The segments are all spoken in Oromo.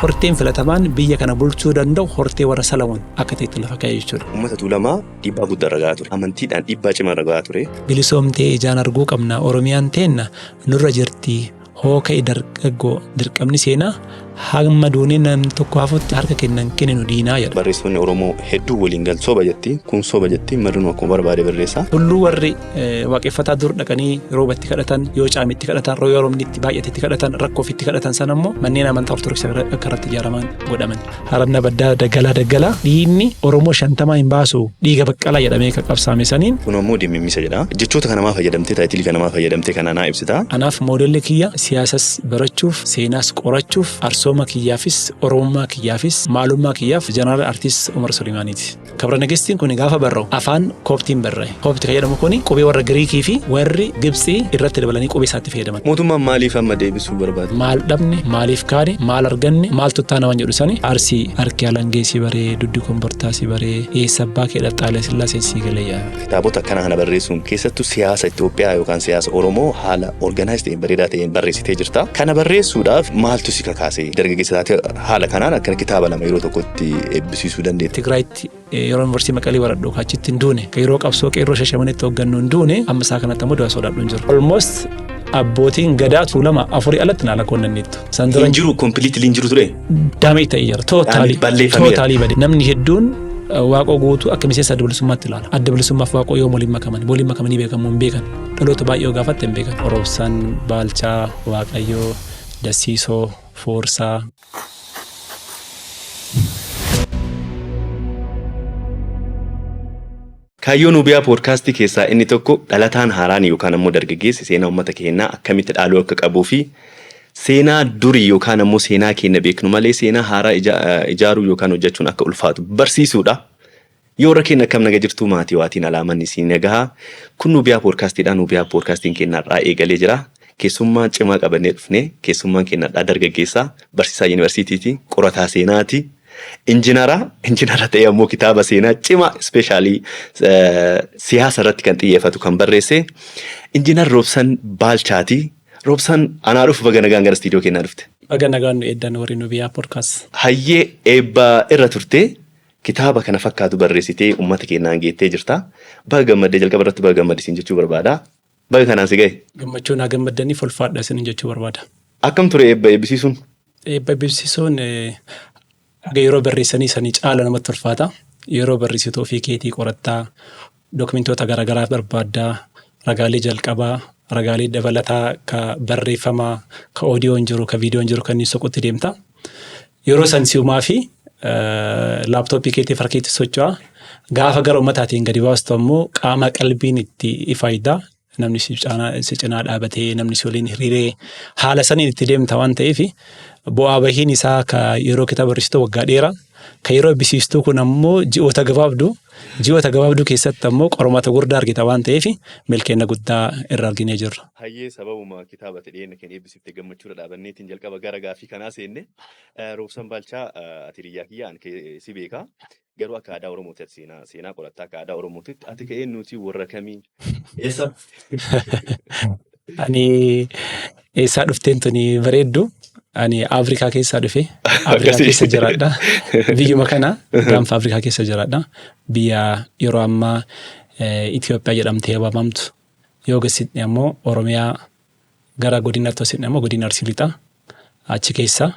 horteen filatamaan biyya kana bulchuu danda'u hortee warra Salamoon akka ta'etti lafa kaa'ee jechuudha. Uummata Tuulamaa dhiibbaa guddaa ragaa ture. Amantiidhaan dhiibbaa cimaa ragaa ture. Bilisoomtee ijaan arguu qabna. Oromiyaan teenna nurra jirti. Hooka dargaggoo dirqamni seenaa hamma duunii namni tokko hafuutti harka kennu diinaa jedha. Barreessonni Oromoo hedduu waliin gal soba jetti. Kun soba jetti marrinuu akkuma barbaade barreessa. Tulluu warri waaqeffataa dur dhaqanii roobatti kadhatan, yoo caamitti kadhatan, yoo roobnitti baay'atetti kadhatan, rakkoofitti kadhatan san ammoo manneen amantaa Ortodoksii akka irratti ijaaraman godhaman. Harabna baddaa daggalaa dhiinni Oromoo 50 hin baasu dhiiga baqqalaa jedhamee kan qabsaame saniin. Kun ammoo dimmimisa jedha. Jechoota kana maa fayyadamtee taayitilii kana maa fayyadamtee kana naa ibsita. Anaaf moodelli kiyya siyaasas barachuuf, seenaas qorachuuf, arsooma kiyyaafis, oromummaa kiyyaafis, maalummaa kiyyaaf jeneraal artiist Umar Sulimaaniiti. Kabra nagestiin kun gaafa barra'u afaan kooptiin barraa'e. Koopti jedhamu kun qubee warra Giriikii fi warri Gibxii irratti dabalanii qubee isaatti fayyadaman. Mootummaan maaliif amma deebisuu barbaade? Maal dhabne, maaliif kaane, maal arganne, maal tuttaana waan jedhu sani Arsii harki alangeesii baree, duddi kombortaasii baree, eessabbaa kee dhabxaalee sillaaseen sii galee. Kitaabota akkana kana barreessuun keessattuu siyaasa Itoophiyaa yookaan siyaasa Oromoo haala organized ta'een bareedaa ta'een barreessitee jirta. Kana barreessuudhaaf maaltu si kakaase? Dargaggeessa haala kanaan akka kitaaba lama yeroo tokkotti eebbisiisuu dandeetti. Tigraayitti yeroo Yuunivarsiitii Maqalee baradhu achitti hin duune ka yeroo qabsoo qeerroo Shashamanitti hooggannu hin duune amma isaa kanatti ammoo du'a sodaadhu hin jiru. Almost abbootiin gadaa Tuulamaa 4 alatti naala koonnanniittu. Hin jiru completely hin jiru ture. Daamee ta'e jira tootaalii bade. Namni hedduun waaqoo guutuu akka miseensa adda bilisummaatti ilaala. Adda bilisummaaf waaqoo yoo waliin makamanii beekamu hin beekan. Dhaloota baay'ee gaafatte hin beekan. Roobsan, Baalchaa, Waaqayyoo, Dasiisoo, Foorsaa. Kaayyoon Nubiyaa Poodkaastii keessaa inni tokko dhalataan haaraan yookaan ammoo dargaggeessi seenaa uummata keenyaa akkamitti dhaaluu akka qabuu fi seenaa durii yookaan ammoo seenaa keenya beeknu malee seenaa haaraa ijaaruu yookaan hojjechuun akka ulfaatu barsiisuudha. Yoo rakkeen akkam naga jirtu maatii waatiin alaamanni siin nagahaa kun Nubiyaa Poodkaastiidhaan Nubiyaa Poodkaastiin keenyarraa eegalee jira. Keessummaa cimaa qabannee dhufne keessummaan keenyarraa dargaggeessaa barsiisaa yuunivarsiitiiti qorataa seenaati. Injiinara ta'ee ammoo kitaaba seenaa cimaa ispeeshaalii siyaasa irratti kan xiyyeeffatu kan barreesse Injiinar Roobsan Baalchaati. Roobsan anaa dhufu baga nagaan gara istiidiyoo keenyaa dhufte. Baga nagaan eeddan warri Nubiyaa Poodkaast. Hayyee eebba irra turte kitaaba kana fakkaatu barreessitee uummata keenyaan geettee jirta. Baga gammaddee jalqaba irratti baga gammadisiin jechuu barbaada. Baga kanaan si gahe. Gammachuun haa gammaddanii folfaadha isin jechuu barbaada. Akkam ture eebba eebbisiisuun? Eebba eebbisiisuun yeroo barreessanii sanii caala namatti ulfaata. Yeroo barreessituu fi keetii qorattaa, dokumentoota garaagaraa barbaaddaa, ragaalee jalqabaa, ragaalee dabalataa ka barreeffamaa, ka oodiyoon jiru, ka viidiyoon jiru kan inni soqutti deemta. Yeroo san si'umaa fi laaptooppii keetii farkeetti socho'aa. Gaafa gara uummataatiin gadi baastu ammoo qaama qalbiin itti ifaayidaa. Namni si cinaa dhaabatee, namni si waliin hiriiree haala saniin itti deemta waan ta'eef bu'aa bahiin isaa ka yeroo kitaaba barreessituu waggaa dheeraa, ka yeroo eebbisiistuu kun ammoo ji'oota gabaabduu keessatti ammoo qormaata guddaa argita waan ta'eef milkeenya guddaa irra arginee jirra. Hayyee sababuma kitaaba dhiyeenya kan eebbisiiftee gammachuudha dhaabanneetiin jalqaba gara gaafii kanaa seenne Roobsan Baalchaa ati hiriyaa kiyyaan si beekaa. Garuu akka aadaa Oromootti seenaa qorattaa akka aadaa Oromootti ati ka'ee nuti warra kamii eessa? Ani eessaa dhufteen tuni bareeddu. Ani Afrikaa keessaa dhufe. Afrikaa keessa jiraadha. Biyyuma kana gaanfa Afrikaa keessa jiraadha. Biyya yeroo ammaa Itoophiyaa jedhamtee waamamtu. Yoo gasitne ammoo Oromiyaa gara godina Tositne ammoo godina Arsii Lixaa achi keessa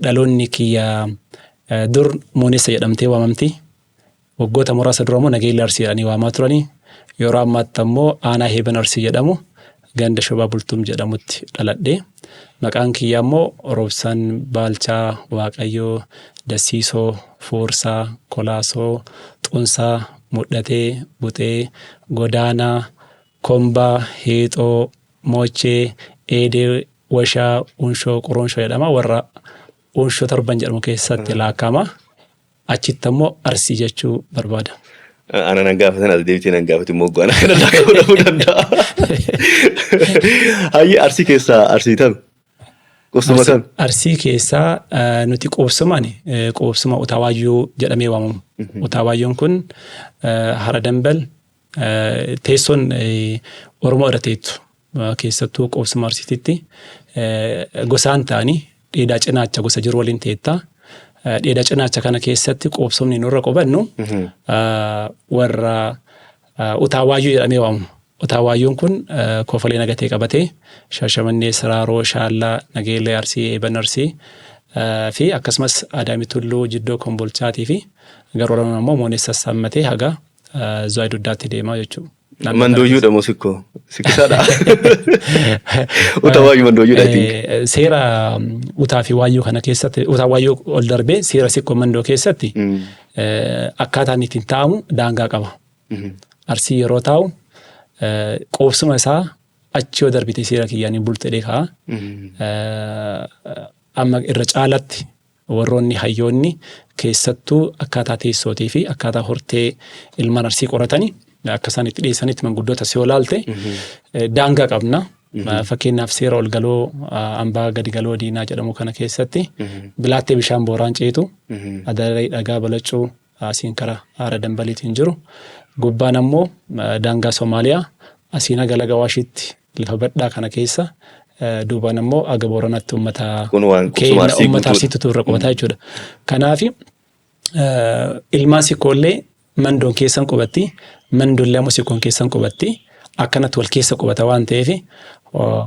dhaloonni kiyya dur Mooneessa jedhamtee waamamti. Waggoota muraasa dura ammoo Nageellee Arsii jedhanii waamaa turanii. Yeroo ammaatti ammoo Aanaa Heeban Arsii jedhamu ganda Shobaa Bultuum jedhamutti dhaladhee. Maqaan kiyya ammoo Roobsan Baalchaa, Waaqayyoo, Dasiisoo, Foorsaa, Kolaasoo, Xunsaa, Mudhatee, Buxee, Godaanaa, Kombaa, Heexoo, Moochee, Eedee, Washaa, Unshoo, Qoronshoo jedhama. Warra Unshoo torban jedhamu keessatti laakama. Achitti ammoo Arsii jechuu barbaada. Ana nan gaafatan as deebitee nan gaafatu immoo go'ana kana dhaqqabuu danda'a. Hayyee Arsii keessaa Arsii ta'u. Qubsuma kan? Arsii keessaa nuti qubsuma Utawaayyoo jedhamee waamamu. Utawaayyoon kun hara dambal teessoon Oromoo irra teettu keessattuu qubsuma Arsiititti gosaan ta'anii dheedaa cinaacha gosa jiru waliin teettaa. Dheedaa cinaacha kana keessatti qoobsomni nurra qubannu warra utaawaayuu jedhamee waamamu. Utaawaayuun kun koofalee nagatee qabatee Shaashamannee, Siraaroo, Shaallaa, Nageellee Arsii, Eeban Arsii fi akkasumas Adaamii Tulluu, Jiddoo Kombolchaatii fi gara Oromoo immoo Moonees Sassaammatee haga Zuwaay Duddaatti deemaa jechuudha. Mandooyyuudha moo sikkoo? Sikkisaadha. Utaawaayuu mandooyyuudhaati. Seera utaa fi waayyuu kana keessatti utaawaayuu ol darbee seera sikkoo mandoo keessatti akkaataan ittiin taa'amu daangaa qaba. Arsii yeroo taa'u qoobsuma isaa achi yoo darbite seera kiyyaanii bultee kaa'a. Amma irra caalatti warroonni hayyoonni keessattuu akkaataa teessootii fi akkaataa hortee ilmaan Arsii qoratanii akka isaan itti dhiyeessanitti manguddoota si olaalte daangaa qabna. Fakkeenyaaf seera ol galoo hambaa gadi galoo diinaa jedhamu kana keessatti bilaattee bishaan booraan ceetu adaree dhagaa balachuu asiin karaa haara dambaliitiin jiru. Gubbaan ammoo daangaa Somaaliyaa asiin haga laga Awaashiitti lafa badhaa kana keessa duubaan ammoo aga Booranatti uummata Arsiitu irra qubataa jechuudha. Kanaaf ilmaan sikkoollee mandoon keessan qubatti, mandoollee ammoo sikkoon keessan qubatti akkanatti wal keessa qubata waan ta'eef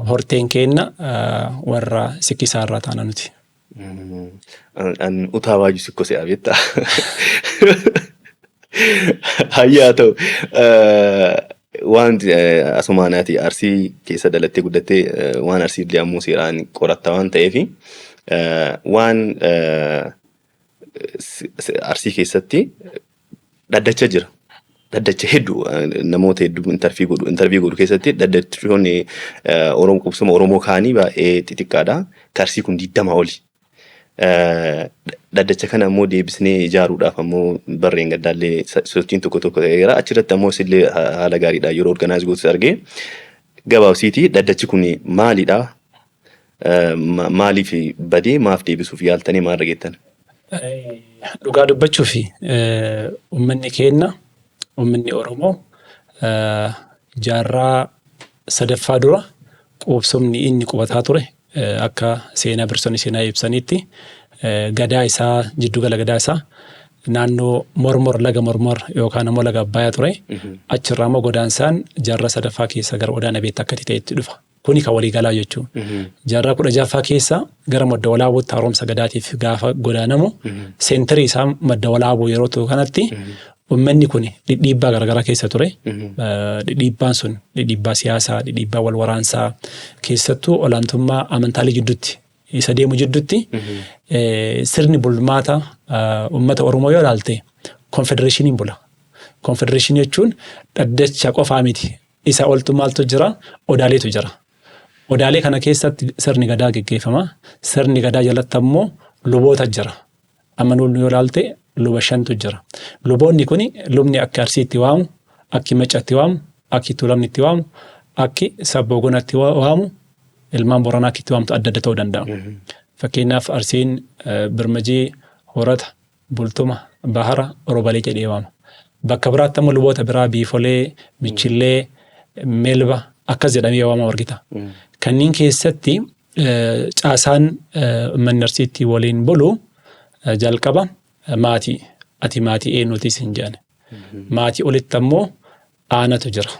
horteen keenna warra sikkisaa irraa taana nuti. An utaawaayuu sikkoo se'a beektaa. Hayyaa ta'u waan asumaanaati Arsii keessa dhalattee guddattee waan Arsii illee ammoo seeraan qoratta waan ta'eef waan Arsii keessatti dhaddacha jira. Dhaddacha hedduu namoota hedduu intervii godhu keessatti dhaddachoonni qubsuma Oromoo kaanii baay'ee xixiqqaadha. Arsii kun 20 oli. Dhaddacha kana ammoo deebisnee ijaaruudhaaf ammoo barreen gaddaallee sochiin tokko ta'eera. Achirratti ammoo sillee haala gaariidhaan yeroo organaayis gootus argee gabaabsiitii dhaddachi kun maalidha? Maaliif badee maaf deebisuuf yaaltanii maal rageettan? Dhugaa dubbachuuf uummanni keenya uummanni Oromoo jaarraa sadaffaa dura qubsumni inni qubataa ture akka seenaa birsonni seenaa ibsanitti gadaa isaa jiddugala gadaa isaa naannoo mormor laga mormor yookaan ammoo laga Abbayaa ture. Achirraa ammoo godaansaan jaarraa sadaffaa keessa gara Odaa Nabeetti akka ta'etti dhufa. Kuni kan walii galaa jechuudha. Jaarraa 16ffaa keessa gara madda walaabuutti haaromsa gadaatiif gaafa godaanamu seentarii isaa madda walaabuu yeroo ta'u kanatti uummanni kun dhidhiibbaa garaagaraa keessa ture. Dhidhiibbaan sun dhidhiibbaa siyaasaa, dhidhiibbaa wal waraansaa keessattuu olaantummaa amantaalee jidduutti isa deemu jidduutti sirni bulmaata uummata Oromoo yoo ilaalte konfedereeshiniin bula. Konfedereeshinii jechuun dhaddacha qofaa miti. Isa oltu maaltu jira? Odaaleetu jira. Odaalee kana keessatti sirni gadaa geggeeffama. Sirni gadaa jalatti ammoo luboota jira. Amma nuti yoo ilaalte luba 5tu jira. Luboonni kuni lubni akka Arsiitti waamu, akki Maccatti waamu, akki Tuulamnitti waamu, akki Sabboogonatti waamu, ilmaan Booranaa akkitti waamtu adda adda ta'uu danda'a. Fakkeenyaaf Arsiin Birmajii, Horata, Bultuma, Bahara, Robalee jedhee waama. Bakka biraatti ammoo luboota biraa Biifolee, Michillee, Melba akkas jedhamee waama argita. Kanneen keessatti caasaan uummanni Arsiitti waliin bulu jalqaba maatii. Ati maatii eenyuutis hin jedhani. Maatii olitti ammoo aanatu jira.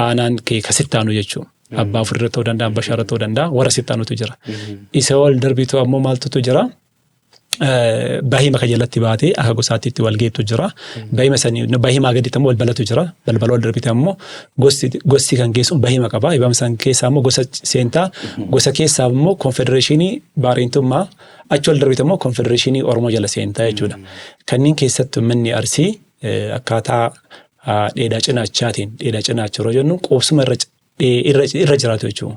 Aanaan kee kasittaanu jechuudha. Abbaa fuuldura ta'uu danda'a, abbaa shaarra ta'uu danda'a, warra sittaanutu jira. Isa ol darbitu ammoo maaltutu jira? Bahima ka jalatti baatee akka gosaatiitti wal geettu jira. Bahima sanii bahima gaditti ammoo balbalatu jira. Balbala ol darbite ammoo gosti kan geessu bahima qaba. Bahima san keessaa ammoo gosa seentaa, gosa keessaa ammoo konfedereeshinii baareentummaa, achi ol darbite ammoo konfedereeshinii Oromoo jala seentaa jechuudha. Kanneen keessatti uummanni Arsii akkaataa dheedaa cinaachaatiin dheedaa cinaacha yeroo jennu qubsuma irra jiraatu jechuudha.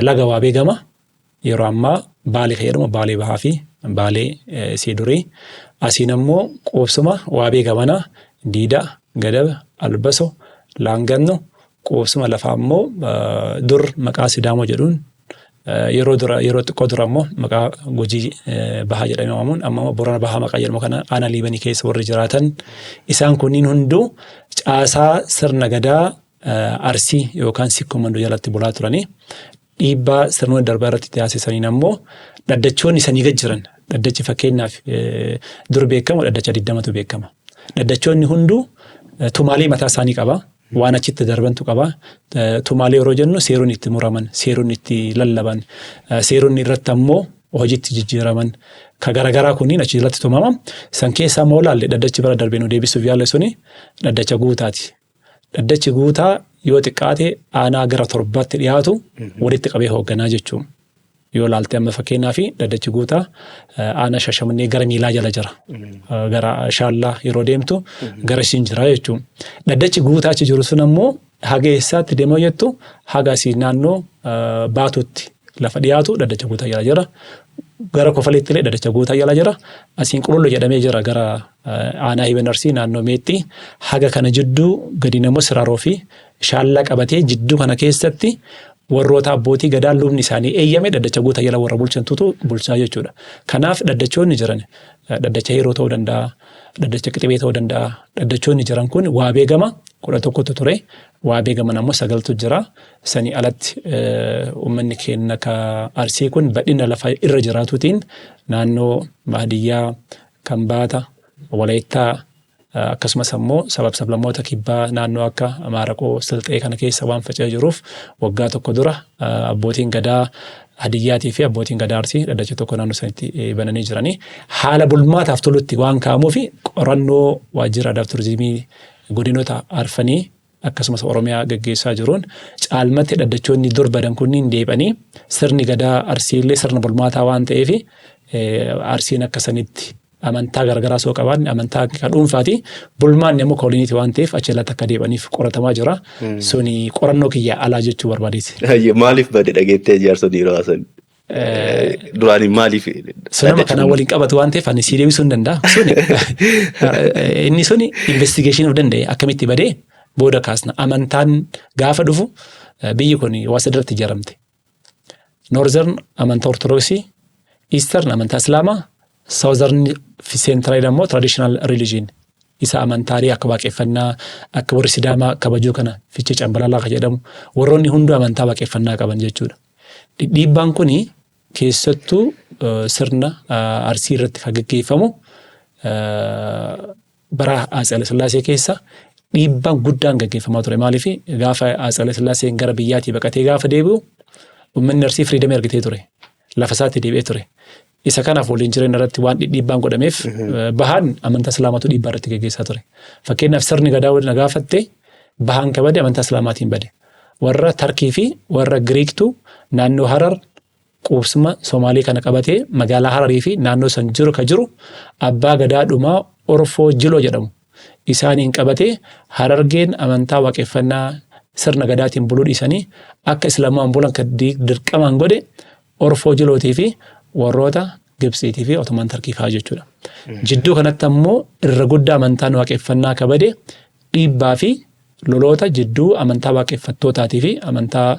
Laga waa beekama yeroo ammaa Baalee fayyadamu Baalee Bahaa fi Baalee Siidurii. Asiin ammoo qubsuma waa beekamana Diidaa, Gadaba, Albaso, Laanganno qubsuma lafaa ammoo dur maqaa Sidaamoo jedhuun yeroo xiqqoo dura ammoo maqaa Gujii Bahaa jedhamee waamamuun amma Boorana Bahaa maqaa jedhamu kana aanaa Liibanii keessa warri jiraatan isaan kunniin hunduu caasaa sirna gadaa Arsii yookaan Sikkoo mandoo jalatti bulaa turanii dhiibbaa sirnoonni darbaa irratti taasisaniin ammoo dhaddachoonni sanii gad jiran dhaddachi fakkeenyaaf dur beekamu dhaddacha 20tu beekama. Dhaddachoonni hunduu tumaalee mataa isaanii qaba. Waan achitti darbantu qaba. Tumaalee yeroo jennu seeronni itti muraman, seeronni itti lallaban, seeronni irratti ammoo hojiitti jijjiiraman ka garagaraa kunniin achi irratti tumama. San keessaa ammoo ilaalle dhaddachi bara darbee nu deebisuuf yaalle suni dhaddacha guutaati. Dhaddachi guutaa yoo xiqqaate aanaa gara 7tti dhiyaatu walitti qabee hoogganaa jechuudha. Yoo ilaalte amma fakkeenyaa fi dhaddachi guutaa aanaa Shashamannee gara Miilaa jala jira. Gara Shaallaa yeroo deemtu gara siin jira jechuudha. Dhaddachi guutaa achi jiru sun ammoo haga eessaatti deemaa jettu haga asii naannoo Baatuutti lafa dhiyaatu dhaddacha guutaa jala jira. Gara Kofaleetti illee dhaddacha guutaa jala jira. Asiin Qulullo jedhamee jira gara aanaa Hibenarsii naannoo Meexxii haga kana jidduu gadi namoo Siraaroo fi Shaallaa qabatee jidduu kana keessatti warroota abbootii gadaa lubni isaanii eeyyame dhaddacha guutaa jala warra bulchantutu bulchaa jechuudha. Kanaaf dhaddachoonni jiran dhaddacha Heeroo ta'uu danda'a, dhaddacha Qixibee ta'uu danda'a. Dhaddachoonni jiran kun waa beegama 11tu ture. Waa beegaman ammoo 9tu jira. Sanii alatti uummanni keenya ka Arsii kun badhina lafa irra jiraatutiin naannoo Baadiyyaa, Kambaata, Walaayittaa akkasumas ammoo sablammoota kibbaa naannoo akka Amaaraqoo, Silxee kana keessa waan faca'ee jiruuf waggaa tokko dura abbootiin gadaa Hadiyyaatii fi abbootiin gadaa Arsii dhaddacha tokko naannoo sanitti bananii jiranii haala bulmaataaf tolutti waan kaa'amuu fi qorannoo waajjira aadaa fi turizimii godinoota arfanii akkasumas Oromiyaa gaggeessaa jiruun caalmatti dhaddachoonni dur badan kunniin deebanii sirni gadaa Arsii illee sirna bulmaataa waan ta'eef Arsiin akka sanitti amantaa garagaraa soo qaban amantaa kan dhuunfaati bulmaanni ammoo kooliniiti waan ta'eef achilatti akka deebaniif qoratamaa jira. Suni qorannoo kiyya alaa jechuu barbaadeeti. Maaliif bade dhageettee jaarsonni yeroo haasan? Duraanii maaliif? Sunama kanaan waliin qabatu waan ta'eef ani sii deebisuu hin danda'a. Suni inni suni investigeeshinii danda'e akkamitti badee booda kaasna amantaan gaafa dhufu biyyi kun waa sadarratti ijaaramte. Northern amantaa Ortodoksii, Eastern amantaa Islaamaa, Southern fi Central ammoo traditional religion isa amantaalee akka waaqeffannaa akka warri Sidaamaa kabajuu kana fiichee cambalalaa kan jedhamu warroonni hunduu amantaa waaqeffannaa qaban jechuudha. Dhiibbaan kuni keessattuu sirna Arsii irratti kan gaggeeffamu bara Haile Sillaasee keessa dhiibbaan guddaan gaggeeffamaa ture. Maaliif gaafa Haile Sillaaseen gara biyyaatii baqatee gaafa deebi'u uummanni Arsii firiidamii argatee ture. Lafa isaatti deebi'ee ture. Isa kanaaf waliin jireenya irratti waan dhiibbaan godhameef bahaan amantaa Islaamaatu dhiibbaa irratti gaggeessaa ture. Fakkeenyaaf sirni gadaa waliin gaafatte bahaan kabade amantaa Islaamaatiin bade. Warra Tarkii fi warra Giriiktu naannoo Harar quubsuma Somaalii kana qabatee magaalaa Hararii fi naannoo san jiru ka jiru abbaa gadaa dhumaa Orfoo Jiloo jedhamu. Isaaniin qabatee Harargeen amantaa waaqeffannaa sirna gadaatiin buluu dhiisanii akka Islaamaan bulan kan dirqamaan godhe Orfoo Jilootii fi warroota Gibsiitii fi Otomaan Tarkii fa'aa jechuudha. Jidduu kanatti ammoo irra guddaa amantaan waaqeffannaa kabade dhiibbaa fi loloota jidduu amantaa waaqeffattootaatii fi amantaa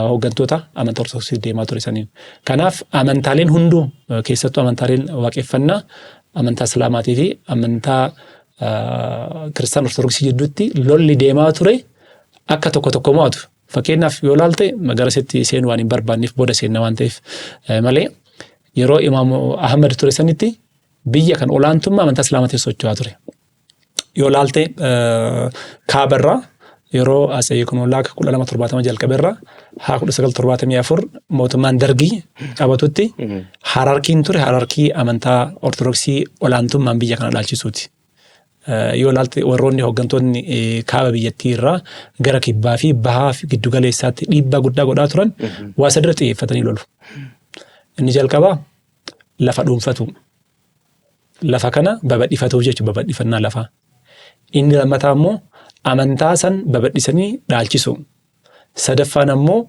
hooggantoota amantaa Ortodoksii deemaa ture saniin. Kanaaf amantaaleen hunduu keessattuu amantaaleen waaqeffannaa amantaa Islaamaatii fi amantaa Kiristaan Ortodoksii jidduutti lolli deemaa ture akka tokko mo'atu. Fakkeenyaaf yoo ilaalte magariisatti seenuu waan hin barbaanneef booda seenna waan ta'eef malee yeroo Imaam Ahmad ture sanitti biyya kan olaantummaa amantaa Islaamaatiin socho'aa ture. Yoo ilaalte Kaabarraa yeroo Atsee Yikunoolaa 1270 jalqabeerraa 1974 mootummaan Dargii qabatutti Hararkiin ture Hararkii amantaa Ortodoksii olaantummaan biyya kana dhaalchisuuti. Yoo ilaalte warroonni hooggantoonni kaaba biyyattii irraa gara kibbaa fi bahaa fi giddu galeessaatti dhiibbaa guddaa godhaa turan waa sadarratti xiyyeeffatanii lolu. Inni jalqabaa lafa dhuunfatu. Lafa kana babadhifatuuf jechuudha babadhifannaa lafaa. Inni lammataa ammoo amantaa san babadhisanii dhaalchisu. Sadaffaan ammoo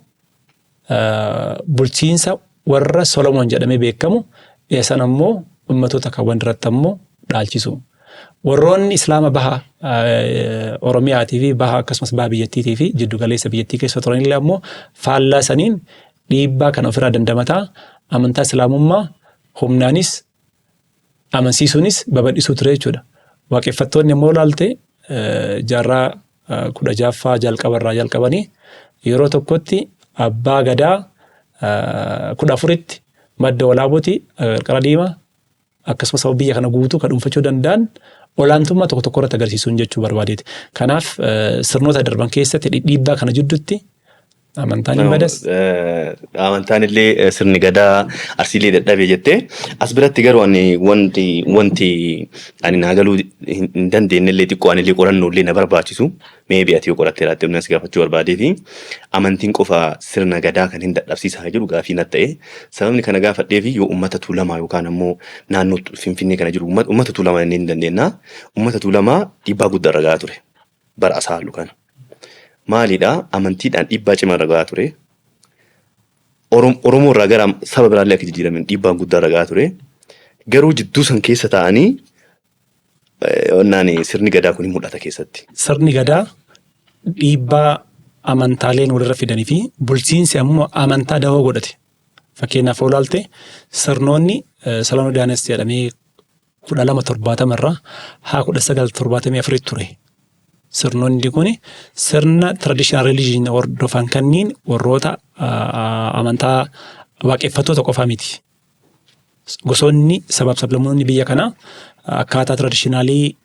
bulchiinsa warra Solomoon jedhamee beekamu san ammoo ummatoota kaawwan irratti ammoo dhaalchisu. Warroonni Islaama baha Oromiyaatii fi baha akkasumas baha biyyattiitii fi jiddu galeessa biyyattii keessa turan illee ammoo faallaa saniin dhiibbaa kan ofirraa dandamataa amantaa Islaamummaa humnaanis amansiisuunis babadhisuu ture jechuudha. Waaqeffattoonni ammoo ilaalte jaarraa 16ffaa jalqabarraa jalqabanii yeroo tokkotti abbaa gadaa 14tti madda walaabooti qarqara diimaa akkasumas sababa biyya kana guutuu kan dhuunfachuu danda'an olaantummaa tokko tokko irratti agarsiisuun jechuu barbaadeeti. Kanaaf sirnoota darban keessatti dhiibbaa kana jidduutti amantaan hin badas. Amantaan illee sirni gadaa arsiilee dadhabee jettee as biratti garuu wanti ani naagaluu hin dandeenye illee xiqqoo ani illee qorannoo illee na barbaachisu mee bi'atii qorattee laatti as gaafachuu barbaadeeti. Amantiin qofa sirna gadaa kan hin dadhabsiisaa jiru gaafii natti ta'e sababni kana gaafadhee fi yoo uummata tuulamaa yookaan ammoo naannoo Finfinnee kana jiru uummata tuulamaa jennee hin dandeenya. Uummata tuulamaa dhiibbaa guddaa irra gahaa ture bara asaallu kana. Maalidhaa amantiidhaan dhiibbaa cimaa irra gahaa ture. Oromoo irraa gara saba biraallee akka jijjiiraman dhiibbaan guddaa irra gahaa ture. Garuu jidduu san keessa ta'anii sirni gadaa kun mul'ata keessatti. Sirni gadaa dhiibbaa amantaaleen walirra fidanii fi bulchiinsi ammoo amantaa dawoo godhate. Fakkeenyaaf olaalte sirnoonni Salaanoo Daanestii jedhamee 1270 irraa 1974 ture. Sirnoonni kun sirna traditional religion hordofan kanneen warroota amantaa waaqeffattoota qofaa miti. Gosoonni sablammoonni biyya kanaa akkaataa traditionalii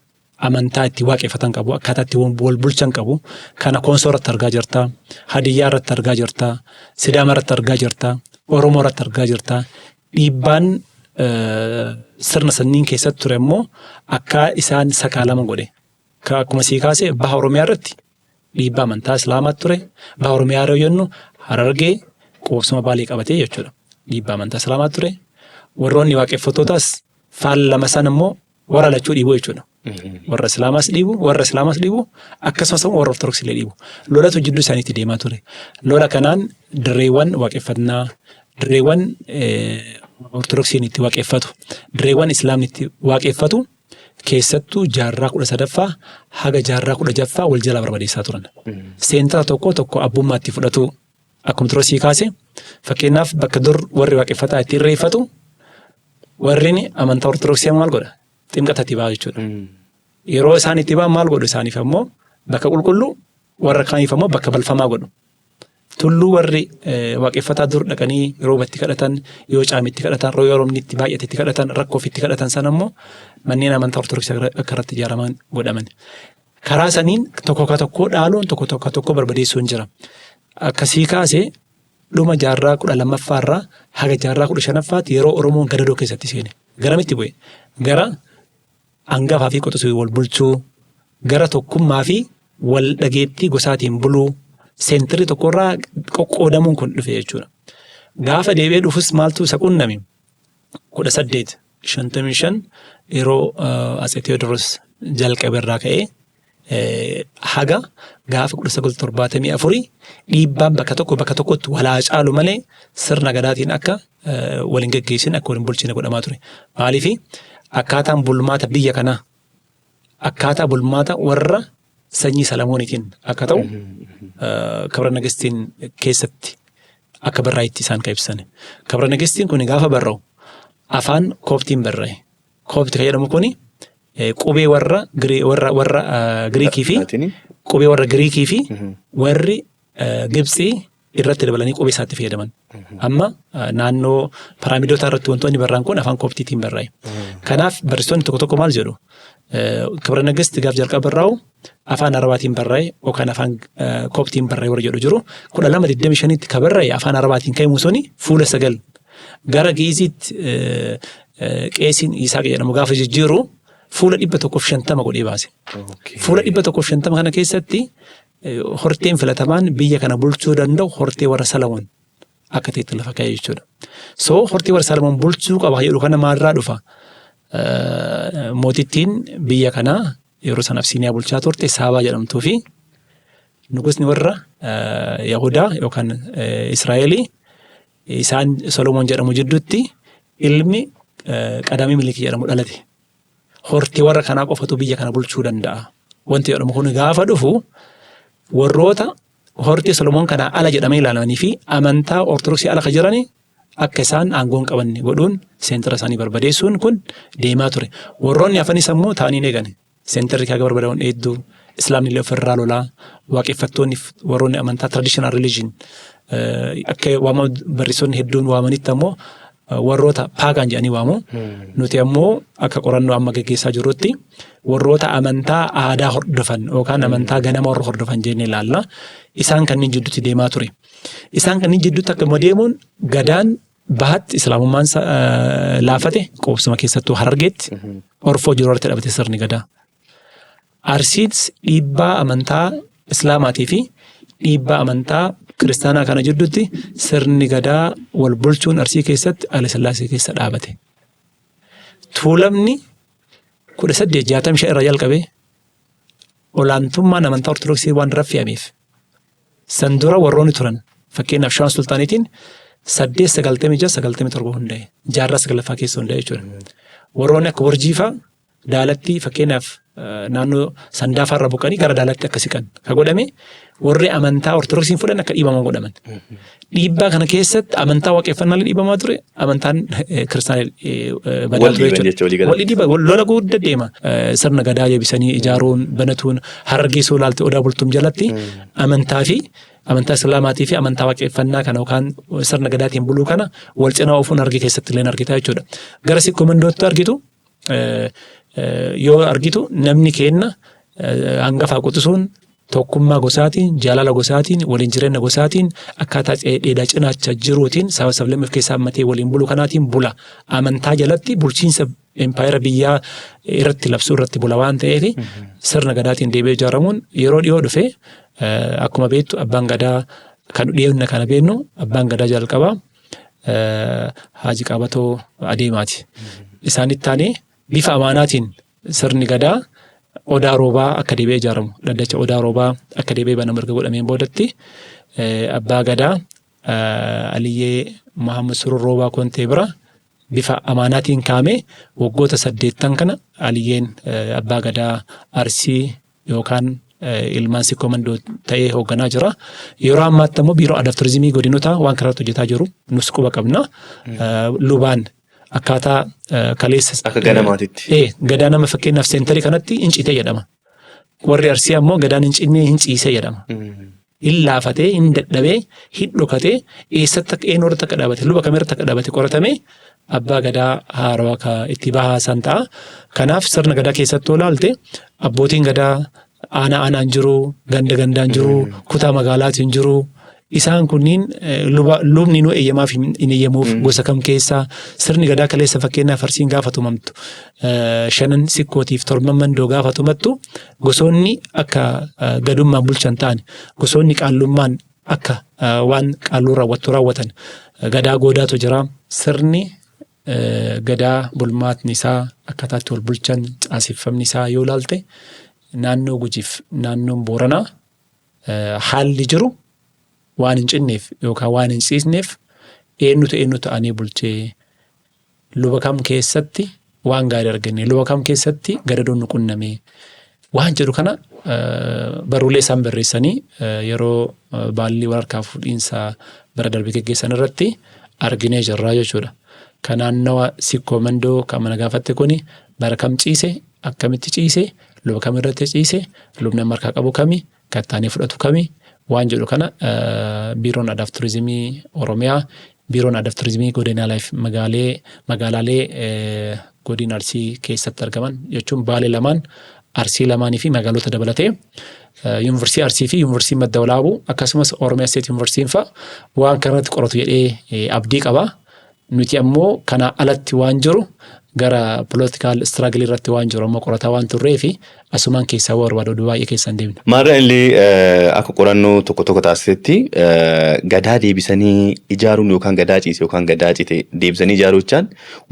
amantaa itti waaqeffatan qabu, akkaataa itti wal bulchan qabu. Kana Koonsoo irratti argaa jirta, Hadiyyaa irratti argaa jirta, Sidaama irratti argaa jirta, Oromoo irratti argaa jirta. Dhiibbaan sirna sanniin keessatti ture immoo akka isaan sakaalaman godhe. Akkuma sii kaasee baha Oromiyaa irratti dhiibbaa amantaa Islaamaatti ture. Baha Oromiyaa yeroo jennu Harargee qubsuma Baalee qabatee jechuudha. Dhiibbaa amantaa Islaamaatti ture. Warroonni waaqeffattootaas faallama sana immoo warra lachuu dhiibuu jechuudha. Warra Islaamaas dhiibu akkasumas immoo warra Ortodoksii illee dhiibu. Lolatu jidduu isaaniitti deemaa ture. Lola kanaan dirreewwan waaqeffannaa, dirreewwan Ortodoksiin itti waaqeffatu, dirreewwan Islaamni itti waaqeffatu keessattuu jaarraa 13ffaa haga jaarraa 16ffaa wal jalaa barbadeessaa turan. Seentara tokko abbummaa itti fudhatu akkuma turre sii kaase fakkeenyaaf bakka dur warri waaqeffataa itti irreeffatu warreen amantaa Ortodoksii maal godha? Ximqatatti ba'a jechuudha. Yeroo isaan itti ba'an maal godhu isaaniif ammoo bakka qulqulluu warra kaaniif ammoo bakka balfamaa godhu. Tulluu warri waaqeffataa dur dhaqanii yeroo batti kadhatan, yoo caamitti kadhatan, yoo roobni itti baay'ate itti kadhatan, rakkoof itti kadhatan sana ammoo manneen amantaa Ortodoksii akka irratti ijaaraman godhaman. Karaa saniin tokko dhaaluun tokko barbadeessuun jira. Akkasii kaasee dhuma jaarraa 12ffaa irraa haga jaarraa 15ffaatti yeroo Oromoon gadadoo keessatti seene. Garamitti bu'e? Gara hangafaa fi qotisuu wal bulchuu, gara tokkummaa fi wal dhageettii gosaatiin buluu, seentirri tokkorraa qoqqoodamuun kun dhufe jechuudha. Gaafa deebi'ee dhufus maaltu isa qunname? 1855 yeroo Atsee Tewoodiroos jalqabe irraa ka'ee haga gaafa 1974 dhiibbaan bakka tokkotti walaa caalu malee sirna gadaatiin akka waliin geggeessin akka waliin bulchine godhamaa ture. Maaliif akkaataan bulmaata biyya kanaa akkaataa bulmaata warra sanyii Salamooniitiin akka ta'u kabra nagestiin keessatti akka barraa'etti isaan kan ibsan. Kabra nagestiin kun gaafa barraa'u afaan kooptiin barraa'e. Koopti kan jedhamu kuni qubee warra Giriikii fi qubee warra Giriikii fi warri Gibxii irratti dabalanii qubee isaatti fayyadaman. Amma naannoo piraamiidota irratti wantoonni barraa'an kun afaan kooptiitiin barraa'e. Kanaaf barreessitoonni tokko maal jedhu? Kabra nagesti gaaf jalqaba barraa'u afaan Arabaatiin barraa'e yookaan afaan kooptiin barraa'e warra jedhu jiru. 1225tti kan barraa'e afaan Arabaatiin ka'e musoni fuula 9 gara Giiziitti qeesiin Isaaq jedhamu gaafa jijjiiru fuula 150 godhee baase. Fuula 150 kana keessatti horteen filatamaan biyya kana bulchuu danda'u hortee warra Salamoon akka ta'etti lafa ka'e jechuudha. So hortee warra Salamoon bulchuu qaba jedhu kana maalirraa dhufa? Mootittiin biyya kanaa yeroo sana Absiiniyaa bulchaa turte Saabaa jedhamtuu fi nugusni warra Yahudaa yookaan Israa'elii isaan Solomoon jedhamu jidduutti ilmi Qadamii Milikii jedhamu dhalate. Hortee warra kanaa qofatu biyya kana bulchuu danda'a. Wanti jedhamu kun gaafa dhufu warroota hortee Solomoon kanaa ala jedhamee ilaalamanii fi amantaa Ortodoksii ala kan jiranii akka isaan aangoon qabanne godhuun seentara isaanii barbadeessuun kun deemaa ture. Warroonni hafanis ammoo ta'anii eegani. seentarri kaaga barbadaa'uun hedduu islaamni illee ofirraa lolaa waaqeffattoonni warroonni amantaa traditional religion akka waama barreessonni hedduun waamanitti ammoo warroota paagaan jedhanii waamu. Nuti ammoo akka qorannoo amma gaggeessaa jirrutti warroota amantaa aadaa hordofan yookaan amantaa ganama warra hordofan jennee ilaalla. Isaan kanneen jidduutti deemaa ture. Isaan kanneen jidduutti akka deemuun gadaan bahatti islaamummaan laafate qoobsuma keessattuu Harargeetti Orfoo jiru irratti dhabate sirni gadaa. Arsiis dhiibbaa amantaa islaamaatii fi dhiibbaa amantaa kiristaanaa kana jidduutti sirni gadaa wal bulchuun Arsii keessatti Haile Sillaasee keessa dhaabate. Tuulamni 1865 irraa jalqabee olaantummaan amantaa Ortodoksii waan raffi'ameef san dura warroonni turan fakkeenyaaf Shawaan Sultaaniitiin 896-97 hundaa'e jaarraa 9ffaa keessa hundaa'e jechuudha. Warroonni akka Warjiifaa Daalatti fakkeenyaaf naannoo Sandaafaa irraa buqqanii gara Daalatti akka siqan ka godhame warri amantaa Ortodoksiin fudhan akka dhiibaman godhaman. Dhiibbaa kana keessatti amantaa waaqeffannaa dhiibamaa ture amantaan kiristaanaa badaa ture jechuudha. Walii dhiibbaa lola guddaa deema. Sirna gadaa deebisanii ijaaruun banatuun Harargee soo ilaalte Odaa Bultuum jalatti amantaa fi amantaa islaamaatii fi amantaa waaqeffannaa kana yookaan sirna gadaatiin buluu kana wal cinaa ofuun Harargee keessatti illee argita jechuudha. Gara Sikkomandootti argitu yoo argitu namni kenna hangafaa qotisuun tokkummaa gosaatiin jaalala gosaatiin waliin jireenya gosaatiin akkaataa dheedaa cinaacha jiruutiin saba sablammeef keessaa ammatee waliin bulu kanaatiin bula amantaa jalatti bulchiinsa empaayeera biyyaa irratti labsuu irratti bula waan ta'eef sirna gadaatiin deebi'ee ijaaramuun yeroo dhiyoo dhufe akkuma beektu abbaan gadaa kan dhiyeenya kana beeknu abbaan gadaa jalqabaa Haaji Qaabatoo Adeemaati. Isaanitti taanee bifa amaanaatiin sirni gadaa Odaa Roobaa akka deebi'ee ijaaramu dhaddacha Odaa Roobaa akka deebi'ee banamu erga godhameen boodatti abbaa gadaa Aliyyee Muhammad Surur Roobaa Kontee bira bifa amaanaatiin kaa'amee waggoota 8 kana Aliyyeen abbaa gadaa Arsii yookaan ilmaan Sikkomandoo ta'ee hoogganaa jira. Yeroo ammaatti ammoo biiroo aadaa fi turizimii godinotaa waan karaatti hojjetaa jiru nus quba qabna. Lubaan akkaataa kaleessa akka ganamaatitti. Gadaa nama fakkeenyaaf seentarii kanatti hincitee jedhama. Warri Arsii ammoo gadaan hincinnee hinciisee jedhama. Hin laafatee hin dadhabee hin dhokatee eessatti akka eenyuurratti akka dhaabate luba kamirratti akka dhaabate qoratamee abbaa gadaa haarawaa akka itti bahasan ta'a. Kanaaf sirna gadaa keessatti olaalte abbootiin gadaa aanaan jiru ganda gandaan jiru kutaa magaalaatiin jiru. Isaan kunniin lubni nu eeyyamaaf hin eeyyamuuf gosa kam keessaa sirni gadaa kaleessa fakkeenyaaf Arsiin gaafa tumamtu 5 sikkootiif 7 mandoo gaafa tumattu gosoonni akka gadummaan bulchan ta'an gosoonni qaallummaan akka waan qaalluu raawwatan gadaa goodaatu jira. Sirni gadaa bulmaatni isaa akkaataatti wal bulchan caaseffamni isaa yoo ilaalte naannoo Gujiif naannoon Booranaa haalli jiru. Waan hin cinneef yookaan waan hin ciisneef eenyu ta'anii bulchee luba kam keessatti waan gaarii arganne luba kam keessatti gadadoon nu qunname waan jedhu kana baruulee isaan barreessanii yeroo baalli waraqaa fuudhiinsa bara darbe geggeessan irratti arginee jirraa jechuudha. Kan naannawa Sikkomandoo kan mana gaafatte kuni bara kam ciise akkamitti ciise luba kam irratti ciise lubni markaa qabu kami kattaanii fudhatu kami. Waan jedhu kana biiroon aadaa fi turizimii Oromiyaa biiroon aadaa fi turizimii godinaalee fi magaalaalee godina Arsii keessatti argaman jechuun Baalee lamaan Arsii lamaanii fi magaalota dabalatee yuunivarsiitii Arsii fi yuunivarsiitii Madda Walaabuu akkasumas Oromiyaa State yuunivarsiitiin fa'a waan kanarratti qoratu jedhee abdii qaba. Nuti ammoo kana alatti waan jiru gara political struggle irratti waan jiru ammoo qorataa waan turree fi asumaan keessaa barbaadu baay'ee keessan deemna. Maarraa illee akka qorannoo tokko taasisetti gadaa deebisanii ijaaruun yookaan gadaa ciise yookaan gadaa cite deebisanii ijaaruudhaan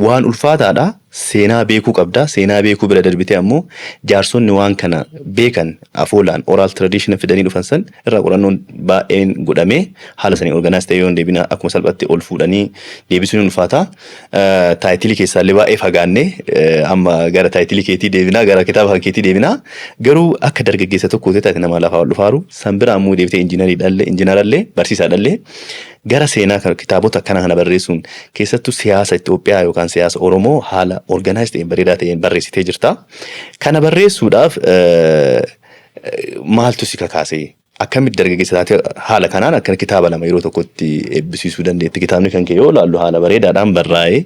waan ulfaataadha. Seenaa beekuu qabda. Seenaa beekuu bira darbite ammoo jaarsonni waan kana beekan afoolaan oral tradition fidanii dhufan san irraa qorannoon baay'een godhamee haala sanii organize ta'ee yoo deebina akkuma salphatti ol fuudhanii deebisuun ulfaata. Taayitilii keessaallee baay'ee fagaannee amma gara taayitilii keetii deebina gara kitaaba keetii deebina. garuu akka dargaggeessa tokkootti taate nama lafaa ol dhufaaru san biraa ammoo deebitee injiinarallee barsiisaadhallee gara seenaa kitaabota akkana kana barreessuun keessattuu siyaasa Itoophiyaa yookaan siyaasa Oromoo haala organized ta'een bareedaa ta'een barreessitee jirta. Kana barreessuudhaaf maaltu si kakaase? Akkamitti dargaggeessa taate haala kanaan akka kitaaba lama yeroo tokkotti eebbisiisuu dandeetti? Kitaabni kan kee yoo ilaallu haala bareedaadhaan barraa'ee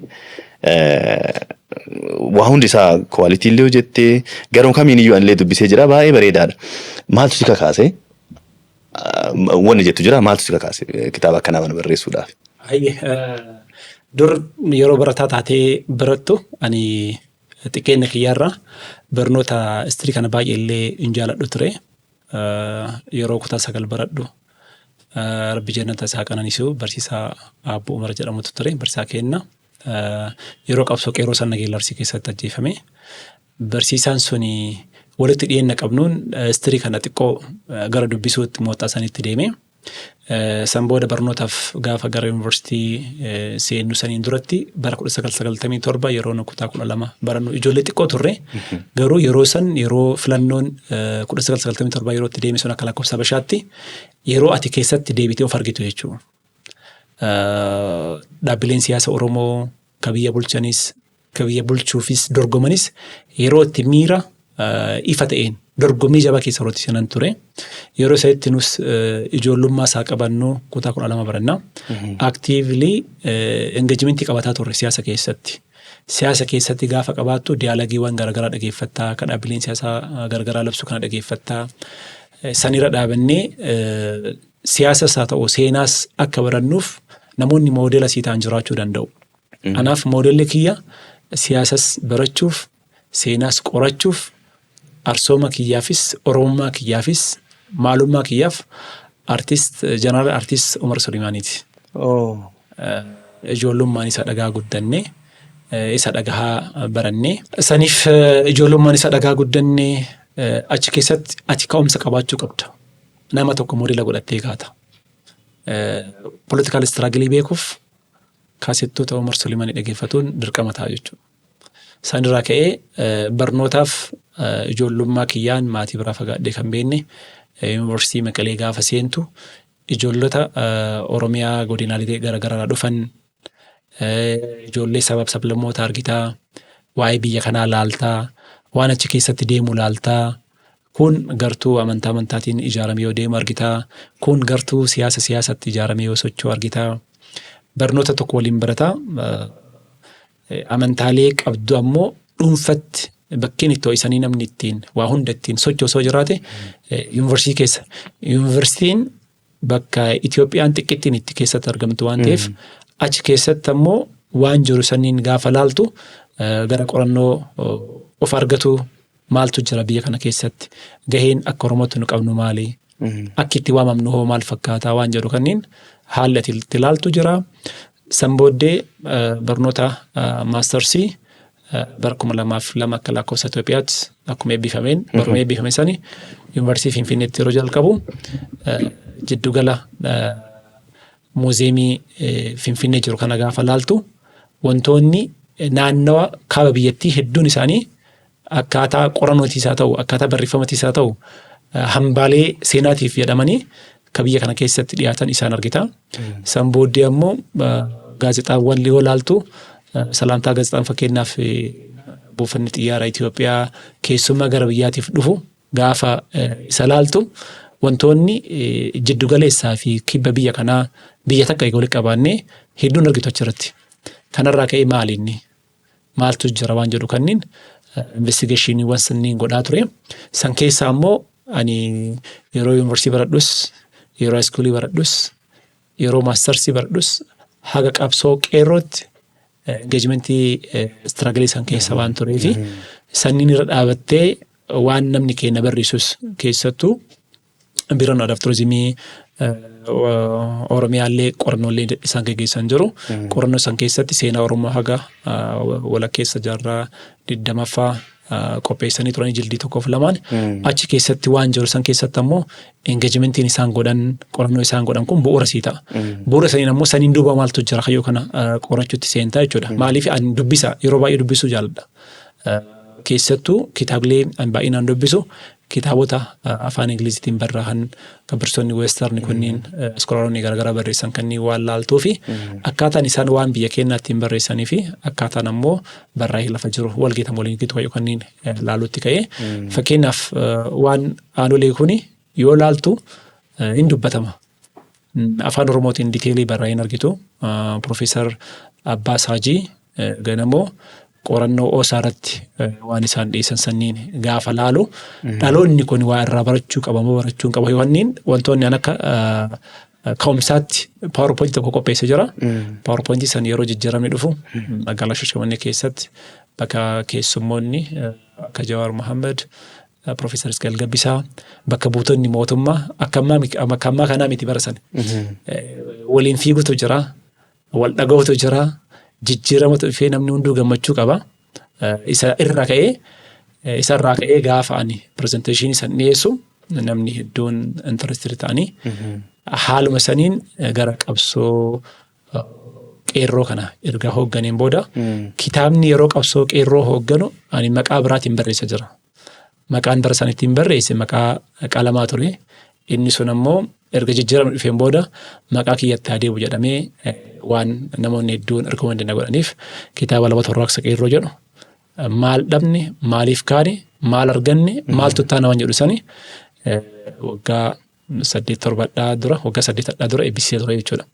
waa hundi isaa kwalitii illee hojjettee garuu kamiin iyyuu anillee dubbisee jira baay'ee bareedaadha. Maaltu si kakaase? Wanni jettu jira maaltu si kakaase kitaaba akkanaa kana barreessuudhaaf? Dur yeroo barataa taatee barattu ani xiqqeenya kiyyaarraa barnoota istirii kana baay'ee illee hin jaaladhu ture. Yeroo kutaa 9 baradhu Rabbi jannata isaa qananiisu barsiisaa Aabboo Umar jedhamutu ture barsiisaa kenna. Yeroo qabsoo qeerroo sana Geellarsii keessatti ajjeefame. Barsiisaan suni walitti dhiyeenya qabnuun istirii kana xiqqoo gara dubbisuutti moottaa sanitti deeme. San booda barnootaaf gaafa gara yuunivarsiitii seennu saniin duratti bara 1997 yeroo kutaa 12 barannu ijoollee xiqqoo turre garuu yeroo san yeroo filannoon 1997 yeroo itti deeme sun akka lakkoofsa Habashaatti yeroo ati keessatti deebitee of argitu jechuudha. Dhaabbileen siyaasa Oromoo ka biyya bulchanis ka biyya bulchuufis dorgomanis yeroo itti miira ifa ta'een dorgommii jabaa keessa rooti sanan ture. Yeroo isaatti nus ijoollummaa isaa qabannu kutaa 12 baranna. Actively engagementii qabataa turre siyaasa keessatti. Siyaasa keessatti gaafa qabaattu diyaalagiiwwan garagaraa dhageeffattaa, kan dhaabbileen siyaasaa garagaraa labsu kana dhageeffattaa. Sanirra dhaabannee siyaasas haa ta'u seenaas akka barannuuf namoonni moodela sii ta'an jiraachuu danda'u. Anaaf moodelli kiyya siyaasas barachuuf, seenaas qorachuuf, arsooma kiyyaafis, oromummaa kiyyaafis, maalummaa kiyyaaf jeneraal artist Umar Sulimaaniiti. Ijoollummaan isa dhagaa guddannee, isa dhagaa barannee. Saniif ijoollummaan isa dhagaa guddannee achi keessatti ati ka'umsa qabaachuu qabda. Nama tokko moodela godhattee kaata. Political struggle beekuuf kaasettoota Umar Sulimaanii dhageeffatuun dirqama ta'a jechuudha. Sanirraa ka'ee barnootaaf ijoollummaa kiyyaan maatii biraa fagaadhee kan beenne yuunivarsiitii Maqalee gaafa seentu ijoollota Oromiyaa godinaalee garagaraa dhufan ijoollee sabab sablammoota argitaa waa'ee biyya kanaa laaltaa waan achi keessatti deemu laaltaa kun gartuu amantaatiin ijaaramee yoo deemu argitaa kun gartuu siyaasatti ijaaramee yoo socho'u argitaa barnoota tokko waliin barataa amantaalee qabdu ammoo dhuunfatti bakkeen itti ho'isanii namni ittiin waa hunda ittiin sochoosoo jiraate yuunivarsiitii keessa. Yuunivarsiitiin bakka Itoophiyaan xiqqittiin itti keessatti argamtu waan ta'eef achi keessatti ammoo waan jiru saniin gaafa laaltu gara qorannoo of argatu maaltu jira biyya kana keessatti gaheen akka Oromootti nu qabnu maali akka itti waamamnu hoo maal fakkaataa waan jedhu kanneen haalli ati itti laaltu jira. San booddee barnoota maastarsii bara 2002 akka lakkoofsa Itoophiyaatti akkuma eebbifameen baruma eebbifame sani yuunivarsiitii Finfinneetti yeroo jalqabu jiddugala muuzeemii Finfinnee jiru kana gaafa laaltu wantoonni naannawa kaaba biyyattii hedduun isaanii akkaataa qorannootiis haa ta'u akkaataa barreeffamatiis haa ta'u hambaalee seenaatiif jedhamanii ka biyya kana keessatti dhiyaatan isaan argita. San booddee ammoo gaazexaawwan yoo laaltu salaamtaa gaazexaan fakkeenyaaf buufanni xiyyaara Itoophiyaa keessummaa gara biyyaatiif dhufu gaafa isa laaltu wantoonni jiddugaleessaa fi kibba biyya kanaa biyya takka eeguu qabaannee hedduun argitu achirratti. Kanarraa ka'ee maalinni maaltu jira waan jedhu kanniin investigationii sanniin godhaa ture. San keessaa ammoo ani yeroo yuunivarsiitii baradhus, yeroo iskuulii baradhus, yeroo maastarsii baradhus haga qabsoo qeerrootti engagementii struggle san keessa waan turee fi sanniin irra dhaabattee waan namni keenya barreessus keessattuu biiroon aadaa fi turizimii Oromiyaallee qorannoolee isaan gaggeessan jiru. Qorannoo san keessatti seenaa Oromoo haga walakkeessa jaarraa 20ffaa qopheessanii turanii jildii 1-2 achi keessatti waan jiru san keessatti ammoo engagementiin isaan godhan qorannoo isaan godhan kun bu'uura sii ta'a. Bu'uura saniin ammoo saniin duuba maaltu jira kayyoo kana qorachuutti seentaa jechuudha. Maaliif ani dubbisa yeroo baay'ee dubbisuu jaalladha. keessattuu kitaabilee baay'inaan dubbisu kitaabota afaan Ingiliziitiin barraa'an kan barsiisonni weestarni kunniin iskoolaaronni garaagaraa barreessan kanneen waan laaltuu fi akkaataan isaan waan biyya keenyaa ittiin barreessanii fi akkaataan ammoo barraa'ee lafa jiru walgeetan waliin gitu wayyoo kanneen laaluutti ka'ee fakkeenyaaf waan aanolee kuni yoo laaltu hin dubbatama. Afaan Oromootiin diteelii barraa'een argitu Profeesar Abbaas Haajii ganamoo qorannoo oosaa irratti waan isaan dhiyeessan sanniin gaafa laalu dhaloonni kun waa irraa barachuu qabamoo barachuu hin qabu yohanniin wantoonni akka ka'umsaatti PowerPoint tokko qopheessee jira. PowerPoint san yeroo jijjiiramni dhufu magaalaa Shashamannee keessatti bakka keessummoonni akka Jawaar Mohammed, Profeesar Isqeel Gabbisaa bakka buutonni mootummaa akka ammaa kanaa miti barasan waliin fiigutu jira, wal dhaga'utu jira. Jijjiiramatu dhufee namni hunduu gammachuu qaba. Isa irraa ka'ee gaafa ani pirezenteeshinii san dhiyeessu namni hedduun intarestirii ta'anii haaluma saniin gara qabsoo qeerroo kana erga hoogganeen booda kitaabni yeroo qabsoo qeerroo hoogganu ani maqaa biraatiin barreessa jira. Maqaan bara sanittiin barreesse maqaa qalamaa ture. Inni sun ammoo erga jijjiiramni dhufeen booda maqaa kiyyatti adeemu jedhamee waan namoonni hedduun rekoomendii na godhaniif kitaaba Lama Warraaqsa Qeerroo jedhu maal dhabne maaliif kaane maal arganne maal tuttaa naman jedhu sani waggaa 8 dura eebbisee ture jechuudha.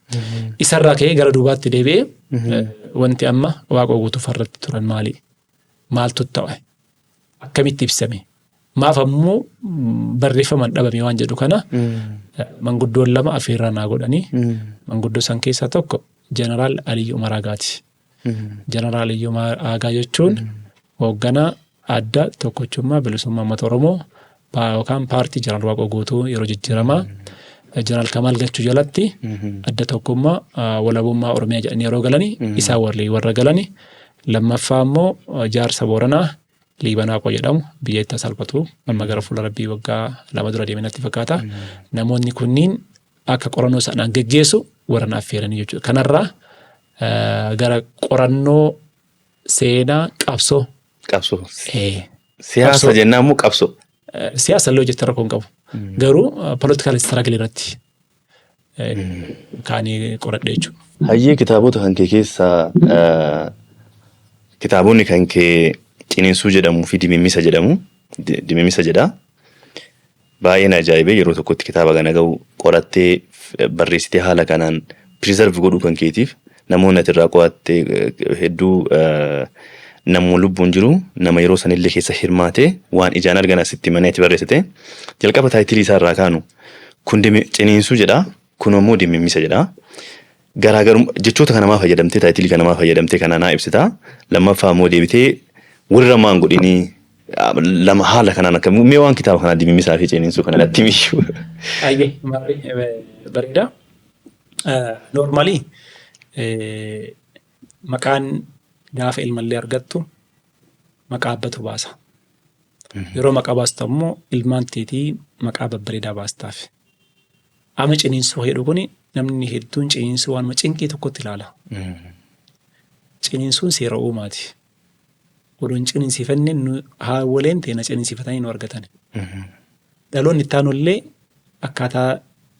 Isarraa ka'ee gara duubaatti deebi'ee wanti amma waaqa guutuuf irratti turan maali? Maal tuttaa'e? Akkamitti ibsame? Maaf ammoo barreeffaman dhabame waan jedhu kana manguddoon lama afeerraa naa godhanii manguddoo san keessaa tokko Jeneraal Aliyyuu Maraagaati. Jeneraal Aliyyuu Maraagaa jechuun hoogganaa adda tokkochummaa bilisummaa uummata Oromoo yookaan paartii Jeneraal Waaqoo Guutuu yeroo jijjiiramaa Jeneraal Kamaal Galchuu jalatti adda tokkummaa walabummaa Oromiyaa jedhanii yeroo galanii isaa warra galanii lammaffaa ammoo jaarsa Booranaa Liibanaa qo jedhamu biyya itti salphatu amma gara fuula Rabbii waggaa 2 dura deeminatti fakkaata. Namoonni kunniin akka qorannoo sanaan geggeessu warra naaf affeeranii jechuudha. Kanarraa gara qorannoo seenaa qabsoo. Siyaasa jennaan moo qabsoo? Siyaasa illee hojjettee rakkoo hin qabu. Garuu political struggle irratti kaanii qoradhe jechuudha. Hayyee kitaabota kan kee keessaa kitaabonni kan kee Ciniinsuu jedhamuu fi Dimimisa jedhamu. Dimimisa jedha. Baay'een ajaa'ibee yeroo tokkotti kitaaba kana ga'u qorattee barreessitee haala kanaan preserve godhuu kan keetiif namoonni atirraa qo'attee hedduu namuu lubbuun jiru nama yeroo sanillee keessa hirmaatee waan ijaan argan asitti maneetti barreessite jalqaba taayitilii isaa irraa kaanu kun Ciniinsuu jedha kun immoo Dimimisa jedha. Garaagarummaa jechoota kana maa fayyadamtee taayitilii kana maa fayyadamtee kana naa ibsita. Lammaffaa immoo deebitee warra maan godhini lama haala kanaan akka mee waan kitaaba kana Dimimisaa fi Ciniinsuu kana natti himi. Ayyee bareeda. Normally maqaan gaafa ilmallee argattu maqaa abbatu baasa. Yeroo maqaa baastu ammoo ilmaan teetii maqaa babbareedaa baastaaf. Amma Ciniinsuu jedhu kuni namni hedduun Ciniinsuu waan cinqii tokkotti ilaala. Ciniinsuun seera uumaati. Oduun ciniinsiifannee haawwaleen teena ciniinsiifatanii nu argatan. Dhaloonni itti aanullee akkaataa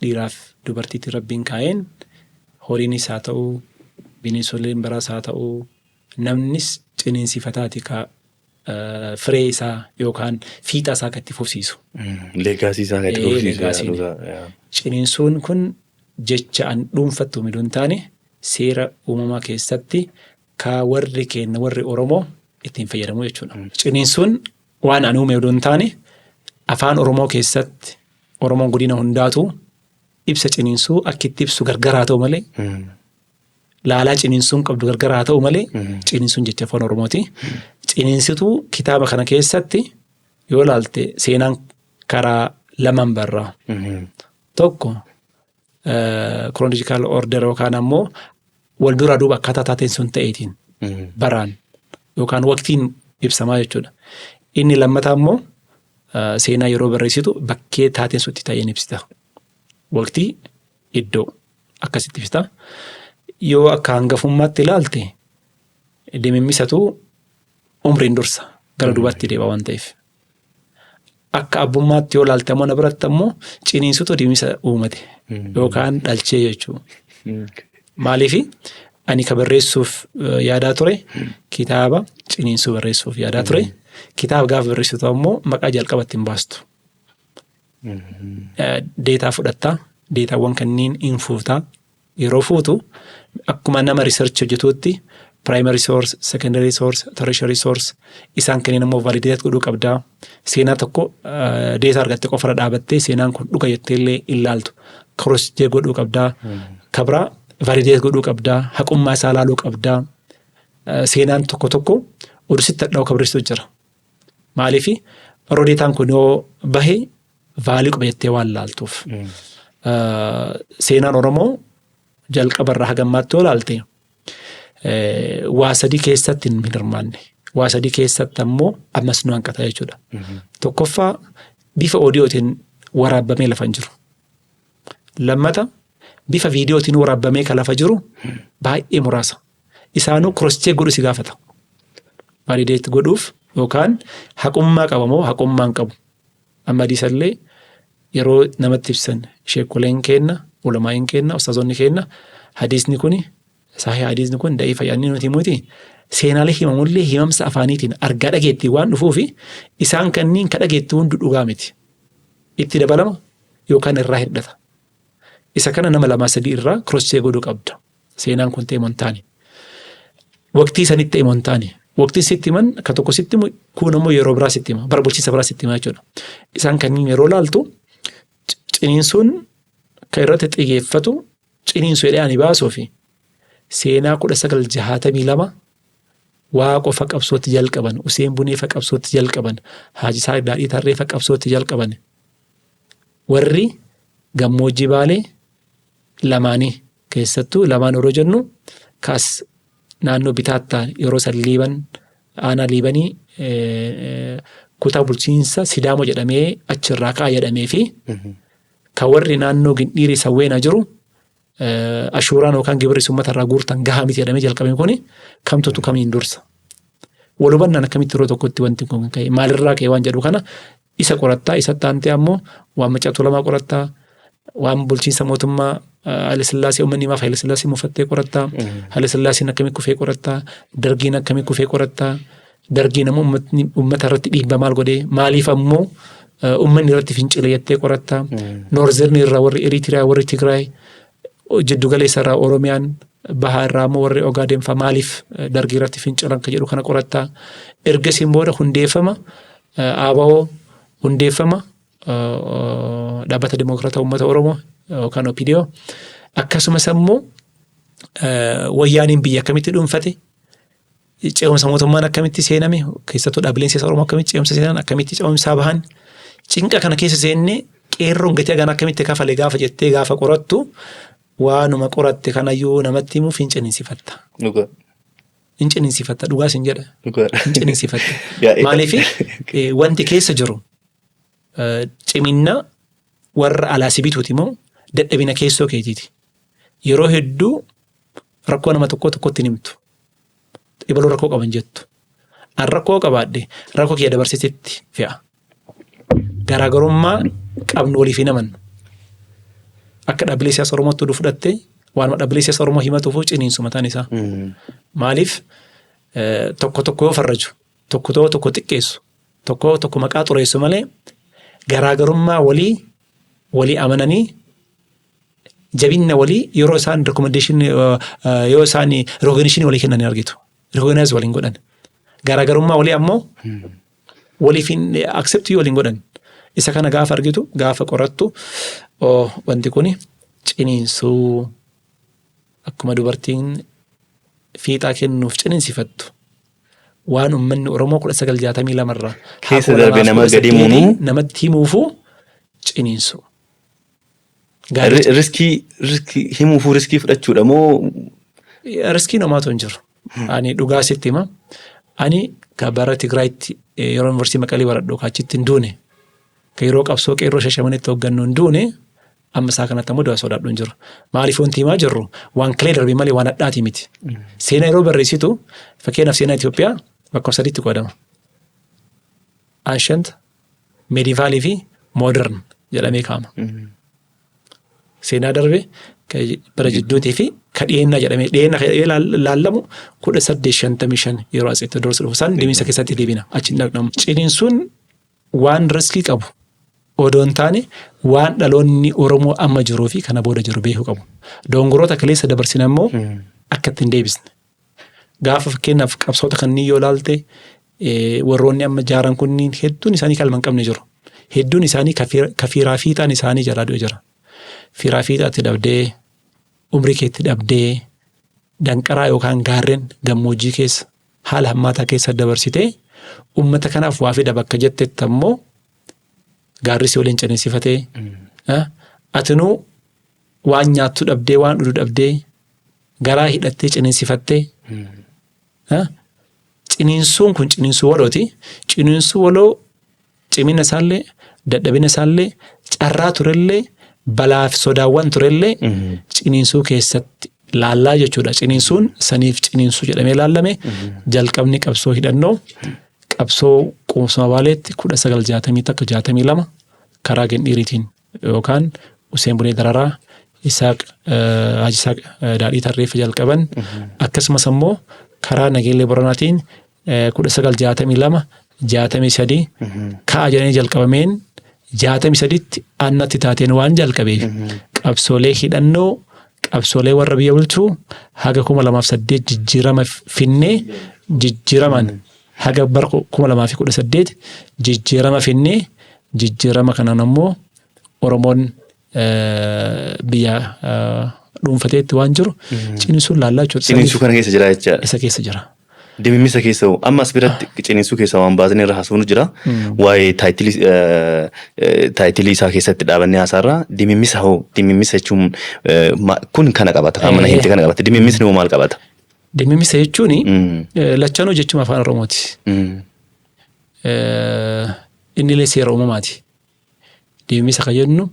dhiiraaf dubartiitti Rabbiin kaa'een horiinis haa ta'uu, bineensoleen biraas haa ta'uu, namnis ciniinsifataati ka firee isaa yookaan fiixa isaa kan itti fufsiisu. Leegaasii isaa kan itti fufsiisu. Ciniinsuun kun jecha an dhuunfattu midhuun taane seera uumamaa keessatti ka warri keenya warri Oromoo ittiin fayyadamu jechuudha. Ciniinsuun waan an uume midhuun taane afaan Oromoo keessatti Oromoon godina hundaatu ibsa ciniinsuu akka itti ibsu gargaraa ta'u malee laalaa ciniinsuun qabdu gargaraa ta'u malee ciniinsuun jecha afaan Oromooti. Ciniinsituu kitaaba kana keessatti yoo laalte seenaan karaa lamaan barraa. Tokko chronological order yookaan ammoo wal duraa duuba akkaataa taateen sun ta'eetiin baraan yookaan waqtiin ibsamaa jechuudha. Inni lammataa ammoo seenaa yeroo barreessitu bakkee taateen sun itti ta'een ibsita. Waqtii iddoo akkasitti ibsita. Yoo akka hangafummaatti ilaalte Dimimisatu umriin dursa gara dubaatti deebi'a waan ta'eef. Akka abbummaatti yoo ilaalte ammoo na biratti ammoo ciniinsutu deemsa uumate yookaan dhalchee jechuudha. Maaliif ani ka barreessuuf yaadaa ture kitaaba ciniinsuu barreessuuf yaadaa ture kitaaba gaafa barreessitu ammoo maqaa jalqabatti hin baastu. Deetaa fudhattaa deetaawwan kanneen hin fuutaa yeroo fuutu akkuma nama research hojjetuutti primary source, secondary source, tertiary source isaan kanneen ammoo validate godhuu qabdaa. Seenaa tokko deetaa argatte qofarra dhaabattee seenaan kun dhuga jetteellee ilaaltu cross check godhuu qabdaa. Kabraa validate godhuu qabdaa. Haqummaa isaa ilaaluu qabdaa. Seenaan tokko oduusitti dhadhaa'u kabreessitu jira. Maaliif yeroo deetaan kun yoo bahe vaalii qaba jettee waan laaltuuf. Seenaan Oromoo jalqabarraa hagammaatti yoo ilaalte waa sadii keessatti hin hirmaanne. Waa sadii keessatti ammoo ammas nu hanqata jechuudha. Tokkoffaa bifa oodiyootiin waraabamee lafa hin jiru. Lammata bifa viidiyootiin waraabamee kan lafa jiru baay'ee muraasa. Isaanuu cross check godhu si gaafata. Validate godhuuf yookaan haqummaa qabamoo haqummaa hin qabu. Amma hadiisallee yeroo namatti ibsan sheekoleen kenna, ulamaa'in kenna, ustaazonni kenna hadiisni kuni sahih hadiisni kun da'ii fayyadni nuti muti seenaalee himamullee himamsa afaaniitiin argaa dhageettii waan dhufuufi isaan kanniin ka dhageettii hundi dhugaa miti. Itti dabalama yookaan irraa hirdhata. Isa kana nama 2-3 irraa cross check godhuu qabda. Seenaan kun ta'e montaani. Waqtii sanitti ta'e montaani. Waqtiin sitti himan ka tokko sitti himu kun ammoo yeroo biraa sitti hima. Bara bulchiinsa biraa sitti hima jechuudha. Isaan kanniin yeroo laaltu ciniinsuun kan irratti xiyyeeffatu ciniinsuu jedhee ani baasuufi seenaa 1962 waa qofa qabsootti jalqaban Useen Buneefa qabsootti jalqaban Haaji Saayid Daadhii Tarreefa qabsootti jalqaban warri gammoojjii Baalee lamaanii keessattuu lamaan yeroo jennu kaas naannoo bitaattaa yeroo san liiban aanaa liibanii kutaa bulchiinsa Sidaamoo jedhamee achirraa kaa jedhamee fi ka warri naannoo Gindhiirii Sawweenaa jiru ashuuraan yookaan gibirri uummatarraa guurtan gahaa miti jedhamee jalqabeen kuni kamtutu kamiin dursa. Walhubannaan akkamitti yeroo tokkotti wanti kun ka'e maalirraa ka'e waan jedhu kana isa qorattaa isa taantee ammoo waan Macaa Tuulamaa qorattaa waan bulchiinsa mootummaa Haile Sillaasee uummanni maaf Haile Sillaasee mufattee qorattaa Haile Sillaaseen akkamii kufee qorattaa Dargiin akkamii kufee qorattaa Dargiin ammoo uummata irratti dhiibbaa maal godhee maaliif ammoo uummanni irratti fincile jettee qorattaa Noorzerni irraa warri Eritiriyaa warri Tigraay jiddu galeessa irraa Oromiyaan bahaa irraa ammoo warri Ogaaden fa'aa maaliif Dargii irratti fincilan kan jedhu kana qorattaa ergasiin booda hundeeffama ABO hundeeffama dhaabbata Dimokiraataa Uummata Oromoo yookaan OPDO akkasumas ammoo wayyaaniin biyya akkamitti dhuunfate ce'umsa mootummaan akkamitti seename keessattuu dhaabbileen siyaasaa Oromoo akkamitti ce'umsa seenan akkamitti ce'umsaa bahan cinqa kana keessa seennee qeerroon gatii hagaan akkamitti kafalee gaafa jettee gaafa qorattu waanuma qoratte kanayyuu namatti himuuf hin ciniinsifatta. Hin ciniinsifatta dhugaas hin jedha. Hin ciniinsifatta. Maaliif wanti keessa jiru cimina warra alaasii bituuti moo dadhabina keessoo keetiiti. Yeroo hedduu rakkoo nama tokkotti himtu. Ibaluu rakkoo qaban jettu. An rakkoo qabaadhe rakkoo kiyya dabarsitetti fe'a. Garaagarummaa qabnu waliif hin amannu. Akka dhaabbilee siyaasa Oromootti oduu fudhattee waanuma dhaabbilee siyaasa Oromoo himatuuf ciniinsu mataan isaa. Maaliif tokko yoo farraju tokko xiqqeessu tokko maqaa xureessu malee garaagarummaa walii amananii jabinna walii yeroo isaan recommendation yoo isaan recognition walii kennan argitu. Recognize waliin godhan. Garaagarummaa walii ammoo waliif accept waliin godhan. Isa kana gaafa argitu gaafa qorattu wanti kuni ciniinsuu akkuma dubartiin fiixaa kennuuf ciniinsifattu waan uummanni Oromoo 1962 irraa keessa darbe nama gadi muunuu namatti himuufu ciniinsu. Riskii himuufu riskii fudhachuudha moo riskii namaatu hin jiru. Ani dhugaa sitti hima. Ani kabara Tigraayitti yeroo yuunivarsiitii Maqalee baradhu achitti hin duune. Yeroo qabsoo qeerroo Shashamanitti hooggannu hin duune amma isaa kanatti ammoo du'a sodaadhu hin jiru. Maaliif wanti himaa jirru waan kalee darbe malee waan addaati miti. Seenaa yeroo barreessitu fakkeenyaaf seenaa Itoophiyaa bakka sadiitti qoodama. ancient, medieval fi modern jedhamee kaama. Seenaa darbe bara jidduutii fi ka dhiyeennaa jedhamee dhiyeennaa laallamu 1855 yeroo as itti dursu dhufu san deemsa keessatti deebina achi dhaqnamu. Ciniinsuun waan riskii qabu odoo hin taane waan dhaloonni Oromoo amma jiruu fi kana booda jiru beekuu qabu. Dongoroota kaleessa dabarsine immoo akka ittiin deebisne. Gaafa fakkeenyaaf qabsoota kanneen yoo ilaalte warroonni amma jaaran kunniin hedduun isaanii kalma hin qabne jiru. Hedduun isaanii kafiiraa fiixaan isaanii jalaa du'e jira. Fiiraa fiixaatti dhabdee, umrii keetti dhabdee, danqaraa yookaan gaarreen gammoojjii keessa haala hammaataa keessa dabarsitee uummata kanaaf waa fida bakka jettetti ammoo gaarris waliin ciniinsifatee atinuu waan nyaattu dhabdee waan dhudhu dhabdee garaa hidhattee ciniinsifattee ciniinsuun kun ciniinsuu walooti. Ciniinsuu waloo cimina isaallee dadhabina isaallee carraa turellee balaaf sodaawwan turellee ciniinsuu keessatti laallaa jechuudha. Ciniinsuun saniif ciniinsuu jedhamee laallame jalqabni qabsoo hidhannoo qabsoo Quumsuma Baaleetti 1962 karaa Gendhiiriitiin yookaan Useen Bunee Dararaa Haji Isaaq Daadhii Tarreeffa jalqaban akkasumas immoo karaa Nageellee Boranaatiin 1963 ka'a jedhanii jalqabameen 63tti annatti taateen waan jalqabeef qabsoolee hidhannoo qabsoolee warra biyya bulchuu haga 2008 jijjiirama finnee jijjiiraman haga bara 2018 jijjiirama finnee jijjiirama kanaan ammoo Oromoon biyya dhuunfateetti waan jiru ciniinsuun laallaa jechuudha. Ciniinsuu kana keessa jira jechaadha. Isa keessa jira. Dimimmisa keessa ammas biratti ciniinsuu keessa waan baasanii irra haasawnu jira. Waa'ee taayitilii isaa keessatti dhaabannee haasaarraa dimimmisa jechuun kun kana qabata. Mana hiitti kana qabata. Dimimmisni hoo maal qabata? Dimimmisa jechuun lachanuu jechuun afaan Oromooti. Inni illee seera uumamaati. Dimimmisa kan jennu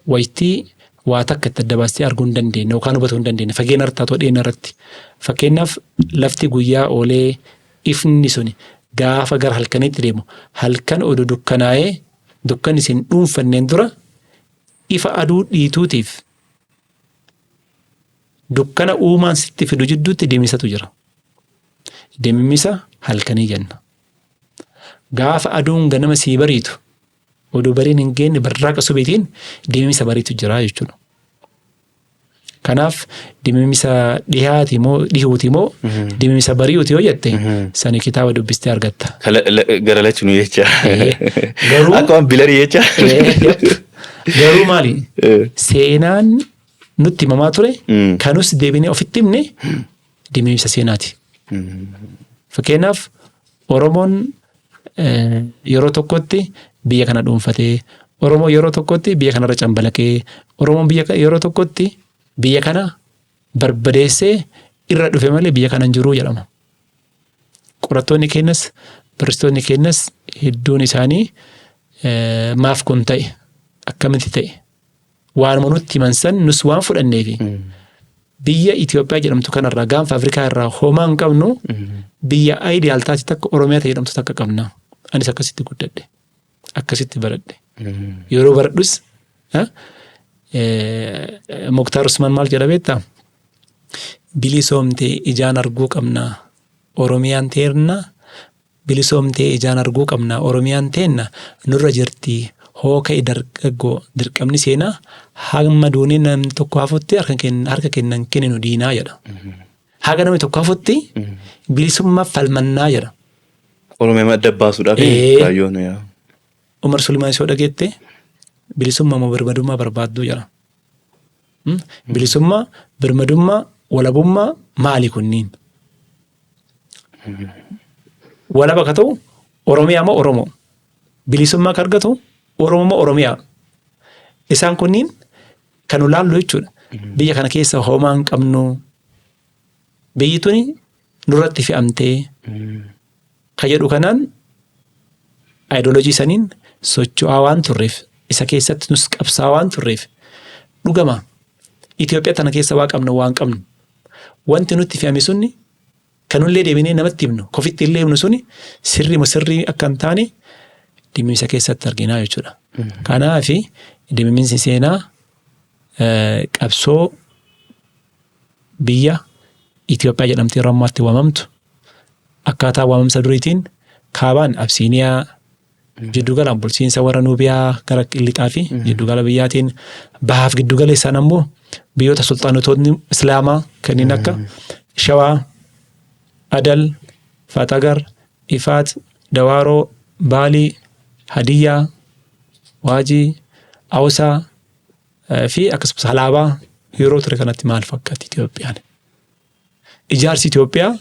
waytii waa takka itti adda baastee arguu hin dandeenye yookaan hubatuu hin dandeenye fageenya hartaatoo dheena irratti. Fakkeenyaaf lafti guyyaa oolee ifni suni gaafa gara halkaniitti deemu halkan oduu dukkanaa'ee dukkan isin dhuunfanneen dura ifa aduu dhiituutiif dukkana uumaan sitti fidu jidduutti deemisatu jira. Deemimisa halkanii jenna. Gaafa aduun ganama sii bariitu oduu bariin hin geenye barraaqa subiitiin deemimisa bariitu jira jechuudha. Kanaaf deemimisa dhihuuti moo deemimisa bari'uuti yoo jette sani kitaaba dubbistee argatta. Gara lachuun jecha. Garuu akkuma bilarii jecha. Garuu maali? Seenaan nutti himamaa ture kanus deebinee ofitti himne deemimisa seenaati. Fakkeenyaaf Oromoon yeroo tokkotti biyya kana dhuunfatee, Oromoo yeroo tokkotti biyya kanarra cambalaqee, Oromoon yeroo tokkotti biyya kana barbadeessee irra dhufe malee biyya kana hin jiruu jedhama. Qorattoonni keenyas barsiistonni keenyas hedduun isaanii maaf kun ta'e akkamitti ta'e waanuma nutti himan san nus waan fudhanneefi biyya Itoophiyaa jedhamtu kanarraa gaanfa Afrikaa irraa homaa hin qabnu biyya ayidiyaal taate takka Oromiyaa ta'e jedhamtu takka qabna. Anis akkasitti guddadhe. Akkasitti baradhe. Yeroo baradhus Muktaar Usmaan maal jedha beektaa? Bilisoomtee ijaan arguu qabna Oromiyaan teenna bilisoomtee ijaan arguu qabna Oromiyaan teenna nurra jirti hooka dargaggoo dirqamni seenaa hamma duuniin namni tokko hafutti harka kennan kenninu diinaa jedha. Haga namni tokko hafutti bilisummaaf falmannaa jedha. Oromiyaa adda baasuudhaaf kaayyoon yaa. Umar Sulimaan isoo dhageette bilisummaa moo birmadummaa barbaaddu jedha. Bilisummaa, birmadummaa, walabummaa maali kunniin? Walaba ka ta'u Oromiyaa moo Oromoo? Bilisummaa ka argatu Oromoo moo Oromiyaa? Isaan kunniin kan ulaallu jechuudha. Biyya kana keessa homaa hin qabnu. Biyyi tuni nurratti fe'amtee ka jedhu kanaan ideoloojii saniin socho'aa waan turreef isa keessatti nus qabsaa waan turreef dhugama Itoophiyaa tana keessa waa qabnu waan qabnu wanti nutti fe'ame sunni kanullee deebinee namatti himnu kofitti illee himnu suni sirrii akka hin taane dimimsa keessatti arginaa jechuudha. Kanaaf dimimsi seenaa qabsoo biyya Itoophiyaa jedhamtee yeroo ammaatti waamamtu akkaataa waamamsa duriitiin kaabaan Absiiniyaa jiddugalaan bulchiinsa warra Nuubiyaa gara lixaa fi jiddugala biyyaatiin bahaaf giddugaleessaan ammoo biyyoota sulxaanotoonni Islaamaa kanneen akka Shawaa, Adal, Fatagar, Ifaat, Dawaaroo, Baalii, Hadiyyaa, Waajii, Awusaa fi akkasumas Halaabaa yeroo ture kanatti maal fakkaatti Itoophiyaan? Ijaarsi Itoophiyaa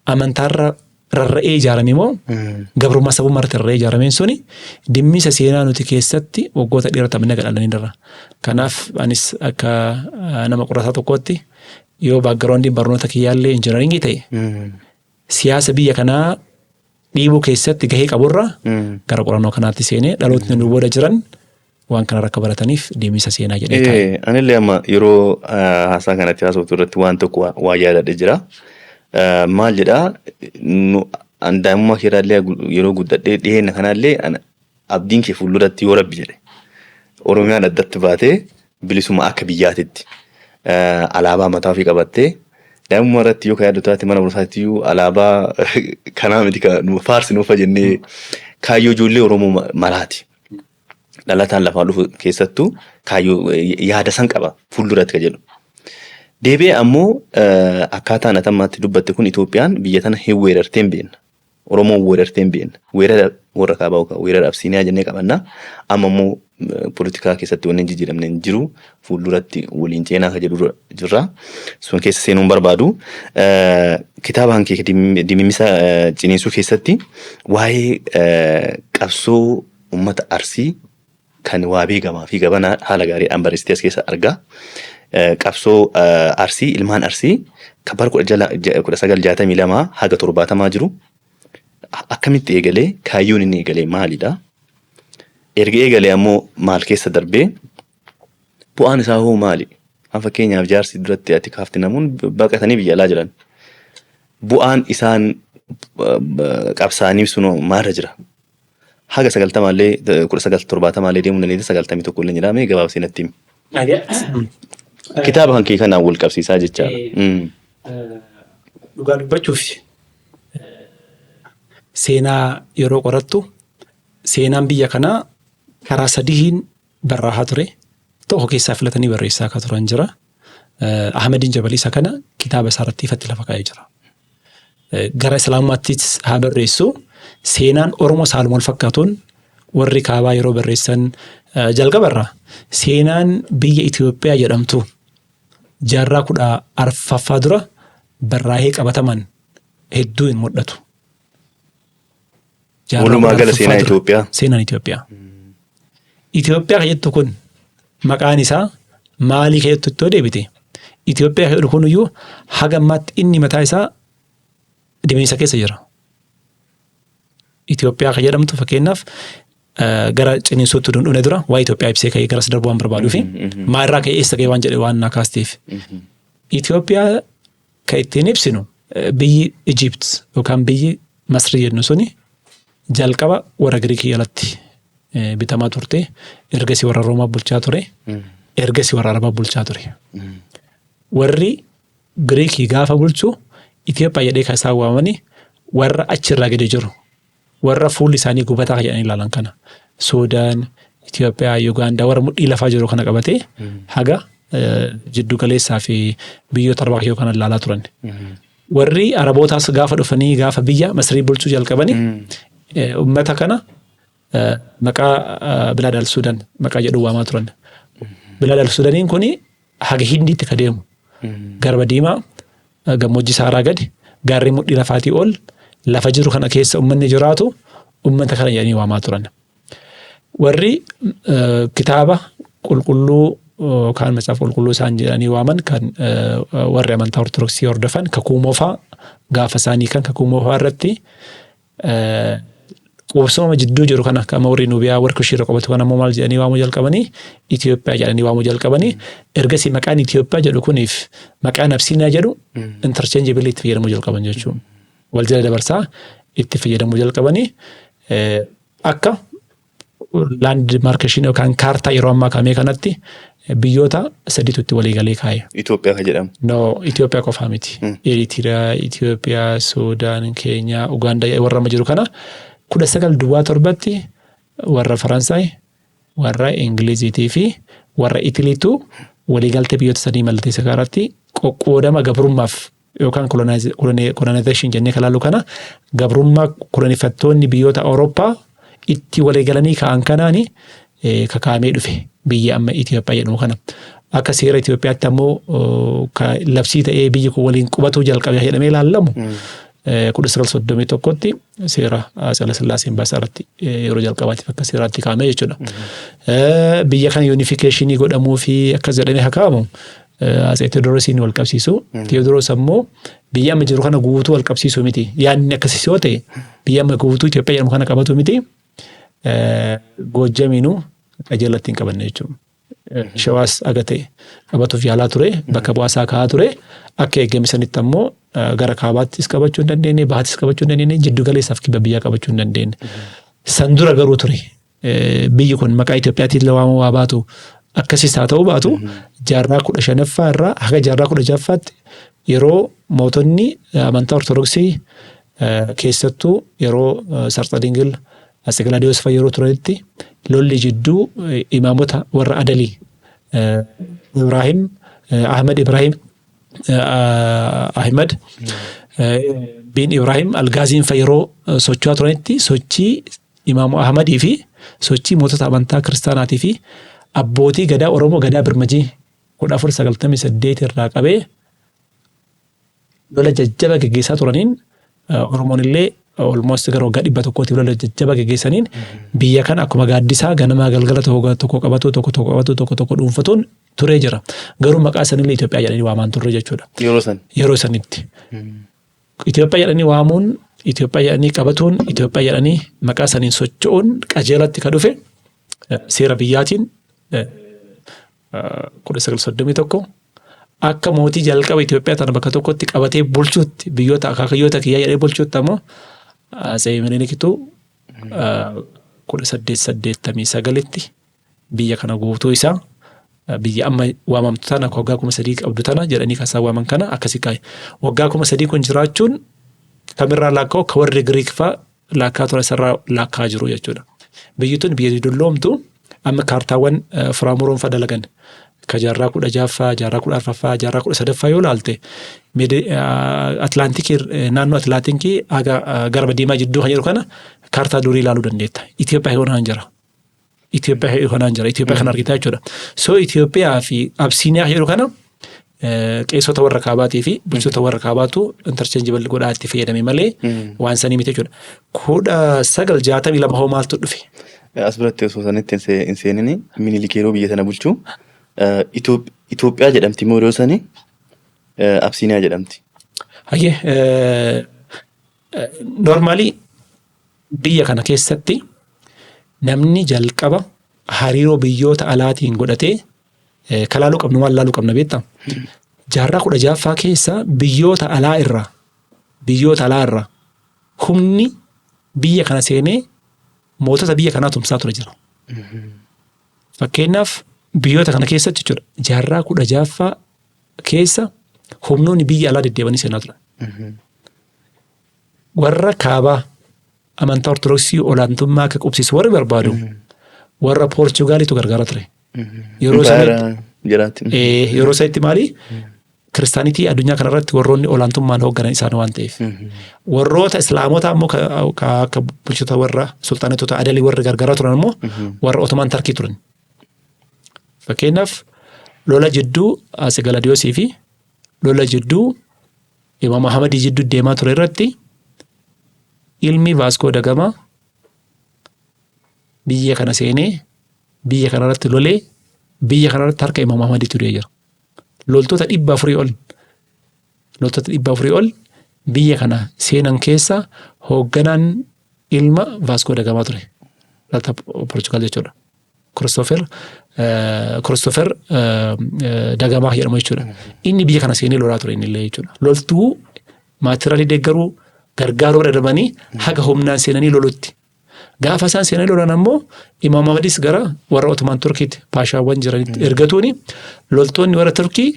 amantaarra rarra'ee ijaarame moo gabrummaa sabummaa irratti rarra'ee ijaarameen suni dimmisa seenaa nuti keessatti waggoota dheeraaf nagadhalanii dira. Kanaaf anis akka nama qorataa tokkootti yoo background barnoota kiyyaallee injiinaringii ta'e siyaasa biyya kanaa dhiibuu keessatti gahee qaburra gara qorannoo kanaatti seenee dhalootni nu booda jiran waan kana akka barataniif dimmisa seenaa jedhee taa'e. Anillee amma yeroo haasaa kanatti haasoftu irratti waan tokko waa yaadadhe jira. Maal jedhaa daa'imummaa keeraallee yeroo guddadhee dhiyeenya kanaallee abdiin kee fuulduratti yoo Rabbi jedhe Oromiyaan addatti baatee bilisuma akka biyyaatitti alaabaa mataa ofii qabattee daa'imummaa irratti yoo yaaddu taate mana barumsaatti alaabaa kanaa miti faarsi nuufa jennee kaayyoo ijoollee Oromoo maraati. Dhalataan lafaa dhufu keessattuu kaayyoo yaada san qaba fuulduratti ka jedhu. Deebi'ee ammoo akkaataan atammaatti dubbatte kun Itoophiyaan biyya tana hin weerarteen beekna. Oromoon weerarteen beekna. Weerara warra kaabaa weerara Absiiniyaa jennee qabanna. Amma immoo poolitikaa keessatti wanni jijjiiramne hin jiru. Fuulduratti waliin ceenaa ka jedhu jirra. Sun keessa seenuun barbaadu. Kitaaba hankee dimimsa ciniinsuu keessatti waa'ee qabsoo uummata Arsii kan waa beekamaa fi gabanaa haala gaariidhaan barreessitee as keessa argaa. Qabsoo Arsii ilmaan Arsii kan bara 1962 haga 70 jiru akkamitti eegalee kaayyoon inni eegalee maalidha? Erga eegalee ammoo maal keessa darbee bu'aan isaa hoo maali? Fakkeenyaaf jaarsi duratti ati kaafte namuun baqatanii biyya alaa jiran bu'aan isaan qabsaaniif sunoo maalirra jira? Haga 90 1970 deemuu dandeenya 91 illee jedhamee gabaabsee natti himi. Kitaaba hankee kanaan wal qabsiisaa jecha. Dhugaa dubbachuuf seenaa yeroo qorattu seenaan biyya kanaa karaa sadiin barraa'aa ture. Tokko keessaa filatanii barreessaa akka turan jira. Ahmediin Jabaliisa kana kitaaba isaa irratti ifatti lafa kaa'ee jira. Gara Islaamummaattis haa barreessu seenaan Oromoo saaluma wal fakkaatuun warri kaabaa yeroo barreessan jalqabarra seenaan biyya Itoophiyaa jedhamtu jaarraa 14ffaa dura barraa'ee qabataman hedduu hin mul'atu. Walumaa gala seenaa Itoophiyaa. Seenaan Itoophiyaa. Itoophiyaa kajettu kun maqaan isaa maalii kajettu ittoo deebite? Itoophiyaa kajettu kun iyyuu haga ammaatti inni mataa isaa dimimsa keessa jira. Itoophiyaa kan jedhamtu fakkeenyaaf gara ciniinsuutti dhundhune dura waa Itoophiyaa ibsee ka'ee garas darbuu waan barbaaduu fi maarraa ka'ee eessa ga'ee waan jedhe waan naa kaasteef. Itoophiyaa kan ittiin ibsinu biyyi Ijipt yookaan biyyi Masrii jennu suni jalqaba warra Giriikii jalatti bitamaa turte ergasii warra Roomaa bulchaa ture ergasii warra Arabaa bulchaa ture. Warri Giriikii gaafa bulchu Itoophiyaa jedhee kan isaan waamanii warra achirraa gadi jiru. Warra fuulli isaanii gubataa jedhanii ilaalan kana Suudaan, Itoophiyaa, Yugaandaa warra mudhii lafaa jiru kana qabatee haga jiddu galeessaa fi biyyoota arbaa yoo kana ilaalaa turan. Warri Arabootaas gaafa dhufanii gaafa biyya Masrii bulchuu jalqabanii uummata kana maqaa Bilaad al-Suudaan maqaa jedhu waamaa turan. Bilaad al-Suudaaniin kuni haga Hindiitti ka deemu. Garba diimaa gammoojjii Saaraa gadi gaarri mudhii lafaatii ol lafa jiru kana keessa uummanni jiraatu uummata kana jedhanii waamaa turan. Warri kitaaba qulqulluu kan macaafa qulqulluu isaan jedhanii waaman kan warri amantaa Ortodoksii hordofan kakuumoofaa gaafa isaanii kan kakuumoofaa irratti qubsuma jidduu jiru kana akka warri Nuubiyaa warri Kushiirra qubatu kana ammoo maal jedhanii waamuu jalqabanii Itoophiyaa jedhanii waamuu jalqabanii ergasii maqaan Itoophiyaa jedhu kuniif maqaan Absiiniyaa jedhu interchangeably itti fayyadamuu jalqaban jechuudha. Wal jala dabarsaa itti fayyadamuu jalqabanii akka land markation yookaan kaartaa yeroo ammaa kaamee kanatti biyyoota sadiitu itti walii galee kaa'e. Itoophiyaa kan jedhamu. No, Itoophiyaa qofaa miti. Eritiriyaa, Itoophiyaa, Suudaan, Keenyaa, Ugaandaa warra amma jiru kana 1927tti warra Faransaay, warra Ingiliziitii fi warra Itiliitu waliigaltee biyyoota sadii mallatteessa irratti qoqqoodama gabrummaaf yookaan colonization jennee kalaallu kana gabrummaa kolonifattoonni biyyoota Awurooppaa itti waliigalanii ka'an kanaani kakaamee dhufe biyya amma Itoophiyaa jedhamu kana. Akka seera Itoophiyaatti ammoo labsii ta'ee biyyi kun waliin qubatu jalqabee jedhamee ilaalamu 1931tti seera Haile Sillaaseen baasaa irratti yeroo jalqabaatiif akka seeraatti kaa'ame jechuudha. Biyya kana unificationii godhamuu fi akkas jedhamee hakaamu Atsee Tewoodiroosiin wal qabsiisu. Tewoodiroos ammoo biyya amma jiru kana guutuu wal qabsiisu miti. Yaadni akkasii yoo ta'e biyya amma guutuu Itoophiyaa jedhamu kana qabatu miti. Goojjamiinuu qajeelatti hin qabanne jechuudha. Shawaas agatee qabatuuf yaalaa ture, bakka bu'aasaa kaa'aa ture. Akka eeggamisanitti ammoo gara kaabaattis qabachuu hin dandeenye, bahaattis qabachuu hin dandeenye, jiddu galeessaaf kibba biyyaa qabachuu hin dandeenye. San dura garuu ture. Biyyi kun maqaa Itoophiyaatiin waamuu waa baatu akkasiis haa ta'uu baatu jaarraa 15ffaa irraa haga jaarraa 16ffaatti yeroo mootonni amantaa Ortodoksii keessattuu yeroo Sarxadingil Atsee Galaadiyoos fa'a yeroo turanitti lolli jidduu imaamota warra Adalii Ibrahim Ahmed bin Ibrahim Algaaziin fa'a yeroo socho'aa turanitti sochii imaamu Ahmadii fi sochii mootota amantaa kiristaanaatii fi abbootii gadaa Oromoo gadaa Birmajii 1498 irraa qabee lola jajjaba geggeessaa turaniin Oromoon illee almost gara waggaa 100tti lola jajjaba geggeessaniin biyya kana akkuma gaaddisaa ganamaa galgala tokko qabatu tokko dhuunfatuun turee jira. Garuu maqaa sanillee Itoophiyaa jedhanii waamaan turre jechuudha. Yeroo sanitti. Itoophiyaa jedhanii waamuun, Itoophiyaa jedhanii qabatuun, Itoophiyaa jedhanii maqaa saniin socho'uun qajeelatti ka dhufe seera biyyaatiin 1931 akka mootii jalqaba Itoophiyaa tana bakka tokkotti qabatee bulchuutti biyyoota akaakayyoota kiyyaa jedhee bulchuutti ammoo Atsee Minilikitu 1889tti biyya kana guutuu isaa biyya amma waamamtu tana waggaa 3,000 qabdu tana jedhanii kasaa waaman kana akkasii kaa'e. Waggaa 3,000 kun jiraachuun kamirraa laakkaa'u ka warri Giriik fa'a laakkaa ture sarraa laakkaa jiru jechuudha. Biyyi tun biyya dulloomtu amma kaartaawwan firaamuroon fa'a dalagan. Ka jaarraa 16ffaa, jaarraa 14ffaa, jaarraa 13ffaa yoo laalte Atlaantikii naannoo Atlaantikii garba diimaa jidduu kan jiru kana kaartaa durii ilaaluu dandeetta. Itoophiyaa hoonaan jira. Itoophiyaa kan argitaa jechuudha. So Itoophiyaa fi Absiiniyaa jedhu kana qeessota warra kaabaatii fi bulchitoota warra kaabaatu interchangeable godhaa itti fayyadame malee waan sanii miti jechuudha. 1962 hoo maaltu dhufe? As biratti osoo sanitti hin seenini Minilik yeroo biyya sana bulchuu Itoophiyaa jedhamti moo yeroo sanii Absiiniyaa jedhamti? Hayyee normaalii biyya kana keessatti namni jalqaba hariiroo biyyoota alaatiin godhatee kalaaluu qabnu maal laaluu qabna beektaa? Jaarraa 16ffaa keessa biyyoota alaa irraa humni biyya kana seenee mootota biyya kanaa tumsaa ture jira. Fakkeenyaaf biyyoota kana keessatti jechuudha jaarraa 16ffaa keessa humnoonni biyya alaa deddeebanii seenaa turan. Warra kaabaa amantaa Ortodoksii olaantummaa akka qubsiisu warri barbaadu warra Poorchugaaliitu gargaara ture. Yeroo sanitti maali? Kiristaanitii addunyaa kanarratti warroonni olaantummaan hoogganan isaan waan ta'eef. Warroota Islaamotaa ammoo akka bulchitoota warra sultaanotota Adalii warri gargaaraa turan ammoo warra Otomaan Tarkii turan. Fakkeenyaaf lola jidduu Atsee Galaadiyoosii fi lola jidduu Imaam Ahmadii jidduu deemaa ture irratti ilmi Vaaskoo da Gamaa biyya kana seenee biyya kanarratti lolee biyya kanarratti harka Imaam Ahmadii turee jira. Loltoota 400 ol biyya kana seenan keessa hoogganaan ilma Vaaskoo da Gamaa ture. Lolta Poorchugaal jechuudha. Christopher da Gamaa jedhamu jechuudha. Inni biyya kana seenee lolaa ture inni illee jechuudha. Loltuu maatiraalii deeggaruu gargaaruu dadhabanii haga humnaan seenanii lolutti. Gaafa isaan seenaa lolan ammoo Imaam Ahmadis gara warra Ottoman Turkiitti paashaawwan jiranitti ergatuuni loltoonni warra Turkii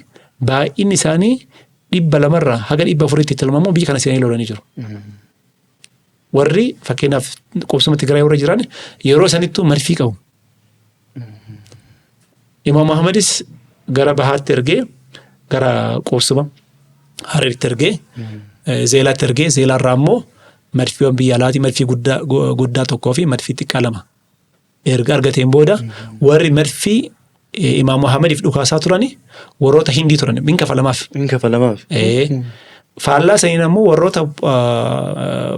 baay'inni isaanii 200 haga 400 tilmaamu biyya kana seenaa lolanii jiru. Warri fakkeenyaaf qubsuma Tigraay warra jiran yeroo sanittuu marfii qabu. Imaam Ahmadis gara bahaatti ergee gara qubsuma Hararitti ergee Zeelaatti ergee Zeelaarraa ammoo marfiiwwan biyya alaatii marfii guddaa tokkoo fi marfii xiqqaa 2 erga argateen booda warri marfii Imaam Ahmadiif dhukaasaa turani warroota Hindii turan binkafalamaaf. Faallaa saniin ammoo warroota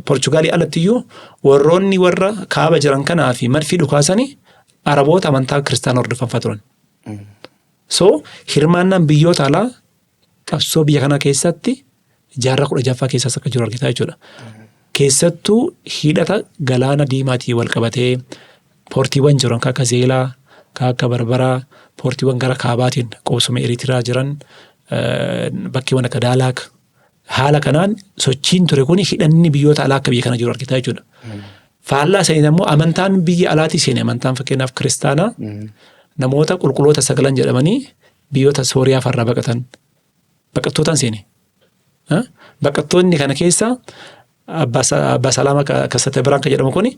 Portugaalii alattiyyuu warroonni warra kaaba jiran kanaa fi marfii dhukaasanii Araboota amantaa kiristaanaa hordofan turan. So hirmaannaan biyyoota alaa qabsoo biyya kana keessatti jaarraa 16ffaa keessas akka jiru argitaa jechuudha. Keessattuu hidhata galaana diimaatii wal qabatee poortiiwwan jiran akka Zeelaa, akka Barbaraa, poortiiwwan gara kaabaatiin qubsuma Eritiriyaa jiran bakkeewwan akka Daalaak haala kanaan sochiin ture kun hidhanni biyyoota alaa akka biyya kana jiru argitaa jechuudha. Faallaa saniin ammoo amantaan biyya alaatii seene amantaan fakkeenyaaf kiristaanaa namoota qulqulloota 9 jedhamanii biyyoota Sooriyaa farraa baqattootaan seene. Baqattoonni kana keessa Abbaa Salaamaa Kassate Biraan kan jedhamu kuni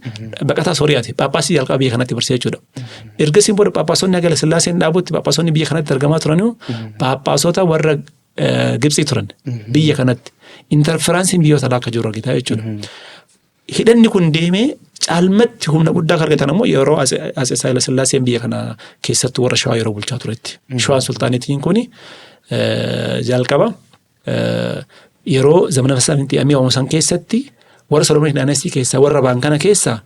baqataa Sooriyaati. Phaaphaasii jalqaba biyya kanatti barsiisee jechuudha. Ergasiin booda Phaaphaasonni Haile Sillaaseen dhaabutti Phaaphaasonni biyya kanatti argamaa turaniu Phaaphaasota warra Gibxii turan biyya kanatti interferansiin biyyoota alaa akka jiru argitaa jechuudha. Hidhanni kun deemee caalmatti humna guddaa argatan ammoo yeroo Haile Sillaaseen biyya kana keessattuu warra Shawaa yeroo bulchaa turetti. Shawaan sultaanitiin kuni jalqaba yeroo zamana fasaanitti amii oomishan keessatti warra Solomoon Dynasty keessaa warra baan kana keessaa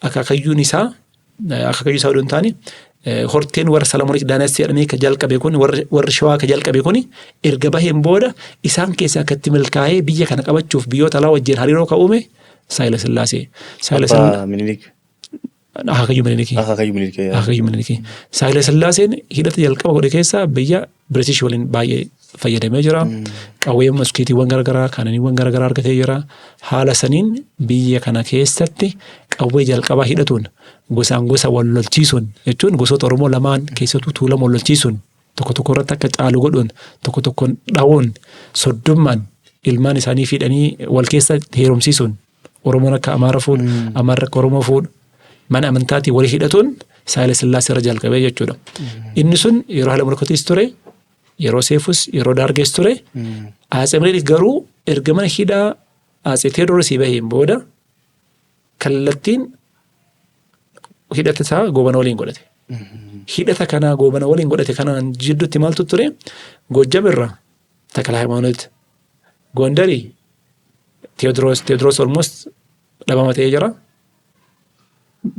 akaakayyuun isaa odoon taane horteen warra Solomoon Dynasty jedhamee ka jalqabe kun warra Shawaa ka jalqabe kun erga baheen booda isaan keessaa akkatti milkaa'ee biyya kana qabachuuf biyyoota alaa wajjin hariiroo ka uume Haile Sillaasee. Akaakayyuu Minilikii. Haile Sillaaseen hidhata jalqaba godhe keessaa biyya British waliin baay'ee fayyadamee jira. Qawwee muskeetiiwwan garagaraa kananiiwwan garagaraa argatee jira. Haala saniin biyya kana keessatti qawwee jalqabaa hidhatuun gosaan gosa wal lolchiisuun jechuun gosoota Oromoo lamaan keessattuu Tuulamaa wal lolchiisuun tokko irratti akka caalu godhuun tokkoon dhahuun soddummaan ilmaan isaanii fiidhanii wal keessa heerumsiisuun Oromoon akka Amaara fuudhu Amaarri akka Oromoo fuudhu mana amantaatii walii hidhatuun Haile Sillaasee irra jalqabee jechuudha. Inni sun yeroo Haile Molkotiis ture yeroo Seefus yeroo Daargees ture Atsee Minilik garuu erga mana hidhaa Atsee Tewoodiroosii baheen booda kallattiin hidhata isaa goobana waliin godhate. Hidhata kanaa goobana waliin godhate kanaan jidduutti maaltu ture Gojjam irraa Takla Hayimaanoot Gondarii Tewoodiroos almost dhabama ta'ee jira.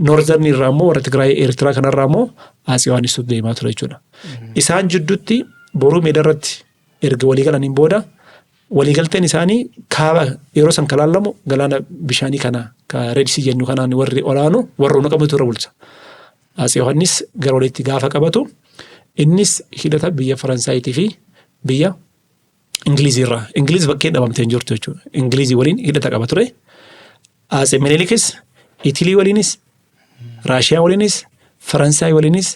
Noorዘርን irraa immoo warra Tigraay Eertiraa kanarraa immoo Atsee Yohaannis deemaa ture jechuudha. Isaan jidduutti boruu meedaa irratti erga walii galaniin booda waliigalteen isaanii kaaba yeroo san kalaallamu galaana bishaanii kana ka Reedsii jennu kanaan warri olaanu warra humna qabatu irra bulcha. Atsee Yohaannis gara walitti gaafa qabatu innis hidhata biyya Faransaayitii fi biyya Ingilizii irraa Ingiliz bakkee dhabamteen jirtu jechuudha. Ingilizii waliin hidhata qaba ture. Atsee Minilikis Itilii waliinis Raashiyaa waliinis Faransaay waliinis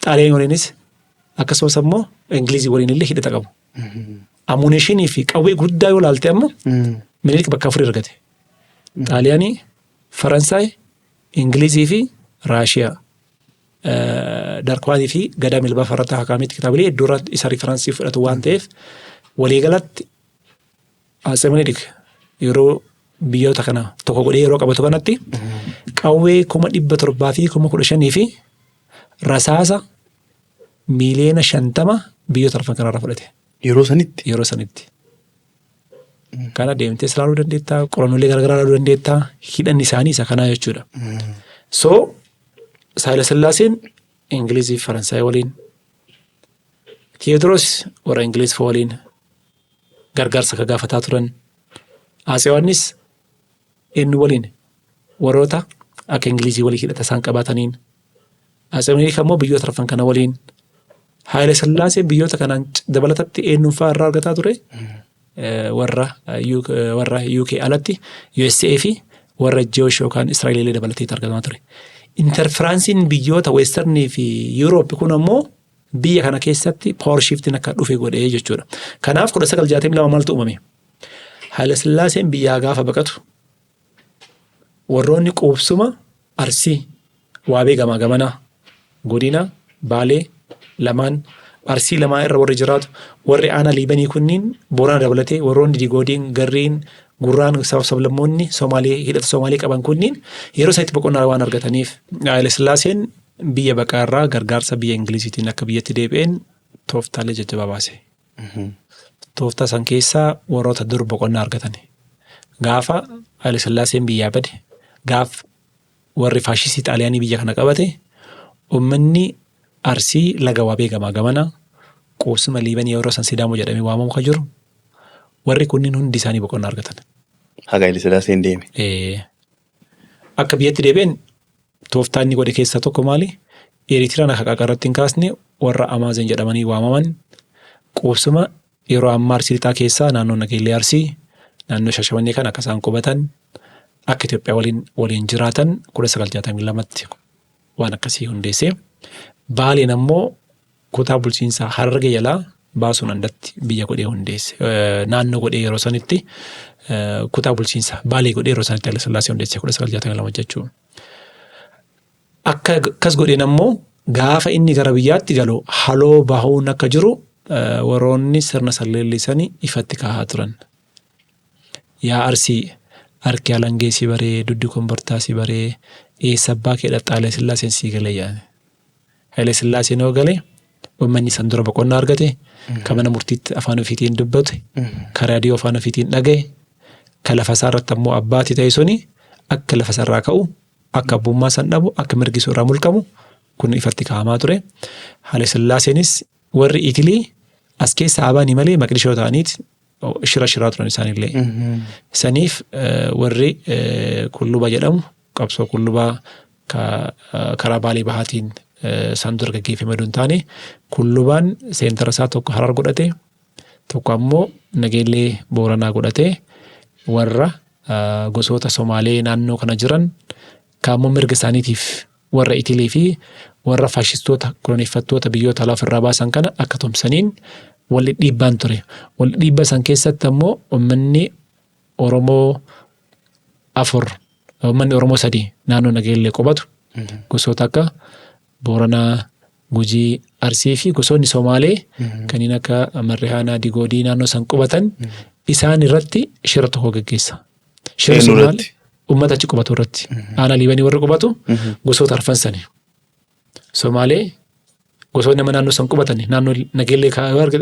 Xaaliyaan waliinis akkasumas immoo Ingilizii waliin illee hidhata qabu. Amuneeshinii fi qawwee guddaa yoo laalte ammoo Minilik bakka 4 argate. Xaaliyaanii, Faransaay, Ingilizii fi Raashiyaa. Darkwaanii fi Gadaa Milbaa Farrataa Hakaamitti kitaabilee iddoo irratti isa riiferansii fudhatu waan ta'eef waliigalatti Atsee Minilik yeroo biyyoota kana tokko godhee yeroo qabatu kanatti qawwee 700,000 fi 15,000 fi rasaasa miliyoona 50 biyyoota arfan kanarraa fudhate. Yeroo sanitti. Kana deemtee ilaaluu dandeettaa, qorannoolee garagaraa ilaaluu dandeettaa, hidhanni isaanii isa kanaa jechuudha. So Haile Sillaaseen Ingilizii fi Faransaay waliin, Tewoodiroos warra Ingiliz waliin gargaarsa ka gaafataa turan, Atsee Yohaannis inni waliin warroota akka Ingilizii walii hidhata isaan qabaataniin, Atsee Minilik ammoo biyyoota arfan kana waliin. Haile Sillaaseen biyyoota kanaan dabalatatti eenyumfaa irraa argataa ture warra UK alatti USA fi warra Jewish yookaan Israa'eelii dabalatee argamaa ture. Interferansiin biyyoota Westernii fi Europe kun ammoo biyya kana keessatti power shifting akka dhufe godhee jechuudha. Kanaaf 1962 maaltu uumame? Haile Sillaaseen biyyaa gaafa baqatu warroonni quubsuma Arsii Waabee gamaa gamanaa godina Baalee lamaan Arsii lamaa irra warri jiraatu warri aanaa Liibanii kunniin Boorana dabalatee warroonni Digoodiin Garriin Gurraan sablammoonni Somaalee hidhata Somaalee qaban kunniin yeroo isaatti boqonnaa waan argataniif Haile Sillaaseen biyya baqaarraa gargaarsa biyya Ingiliziitiin akka biyyatti deebi'een tooftaalee jajjabaa baase. Tooftaa san keessaa warroota dur boqonnaa argatan. Gaafa Haile Sillaaseen biyyaa bade gaaf warri faashistii Xaaliyaanii biyya kana qabate uummanni Arsii laga Waabee gamaa gamanaa quubsuma Liibanii yeroo san Sidaamoo jedhamee waamamu kan jiru warri kunniin hundi isaanii boqonnaa argatan. Haga Haile Sillaaseen deeme. Akka biyyatti deebi'een tooftaa inni godhe keessaa tokko maali? Eritiraan akka qaqarratti hin kaasne warra Amaazen jedhamanii waamaman quubsuma yeroo ammaa Arsii lixaa keessaa naannoo Nageellee Arsii naannoo Shashamannee kan akka isaan qubatan akka Itoophiyaa waliin jiraatan 1962tti waan akkasii hundeesse. Baaleen ammoo kutaa bulchiinsaa Harargee jalaa baasuun andatti biyya godhee hundeesse. Naannoo godhee yeroo sanitti kutaa bulchiinsaa Baalee godhee yeroo sanitti Haile Sillaasee hundeesse 1962 jechuudha. Akkas godheen ammoo gaafa inni gara biyyaatti galu haloo bahuun akka jiru warroonni sirna salleellisanii ifatti kaahaa turan. Yaa Arsii harki alangee si baree duddi kombortaa si baree eessa abbaa kee dhaxxaa Haile Sillaaseen sii galee yaane. Haile Sillaaseen yoo galee uummanni san dura boqonnaa argate kan mana murtiitti afaan ofiitiin dubbate kan raadiyoo afaan ofiitiin dhagaye kan lafa isaa irratti ammoo abbaati ta'e suni akka lafa sarraa ka'u akka abbummaa san dhabu akka mirgi irraa mulqamu kun ifatti kaahamaa ture. Haile Sillaaseenis warri Itilii as keessa abaanii malee maqdishoo ta'aniiti shiraa turan isaanillee. Saniif warri Kulluba jedhamu qabsoo Kullubaa karaa Baalee bahaatiin san dura gaggeeffame duun taane Kullubaan seentara isaa tokko Harar godhate tokko ammoo Nageellee Booranaa godhate warra gosoota Somaalee naannoo kana jiran kaammoo mirga isaaniitiif warra Itilii fi warra faashistoota koloneeffattoota biyyoota alaa ofirraa baasan kana akka tumsaniin walli dhiibbaan ture. Walli dhiibba san keessatti ammoo uummanni Oromoo 4 uummanni Oromoo 3 naannoo Nageellee qubatu gosoota akka Booranaa, Gujii, Arsii fi gosoonni Somaalee kanneen akka Marrehaanaa, Digoodii naannoo san qubatan isaan irratti shira tokko gaggeessa. Shirri sun maali? Uummata achi qubatu irratti. Aanaa Liibanii warri qubatu gosoota arfan sani. Somaalee gosoonni nama naannoo san qubatani naannoo Nageellee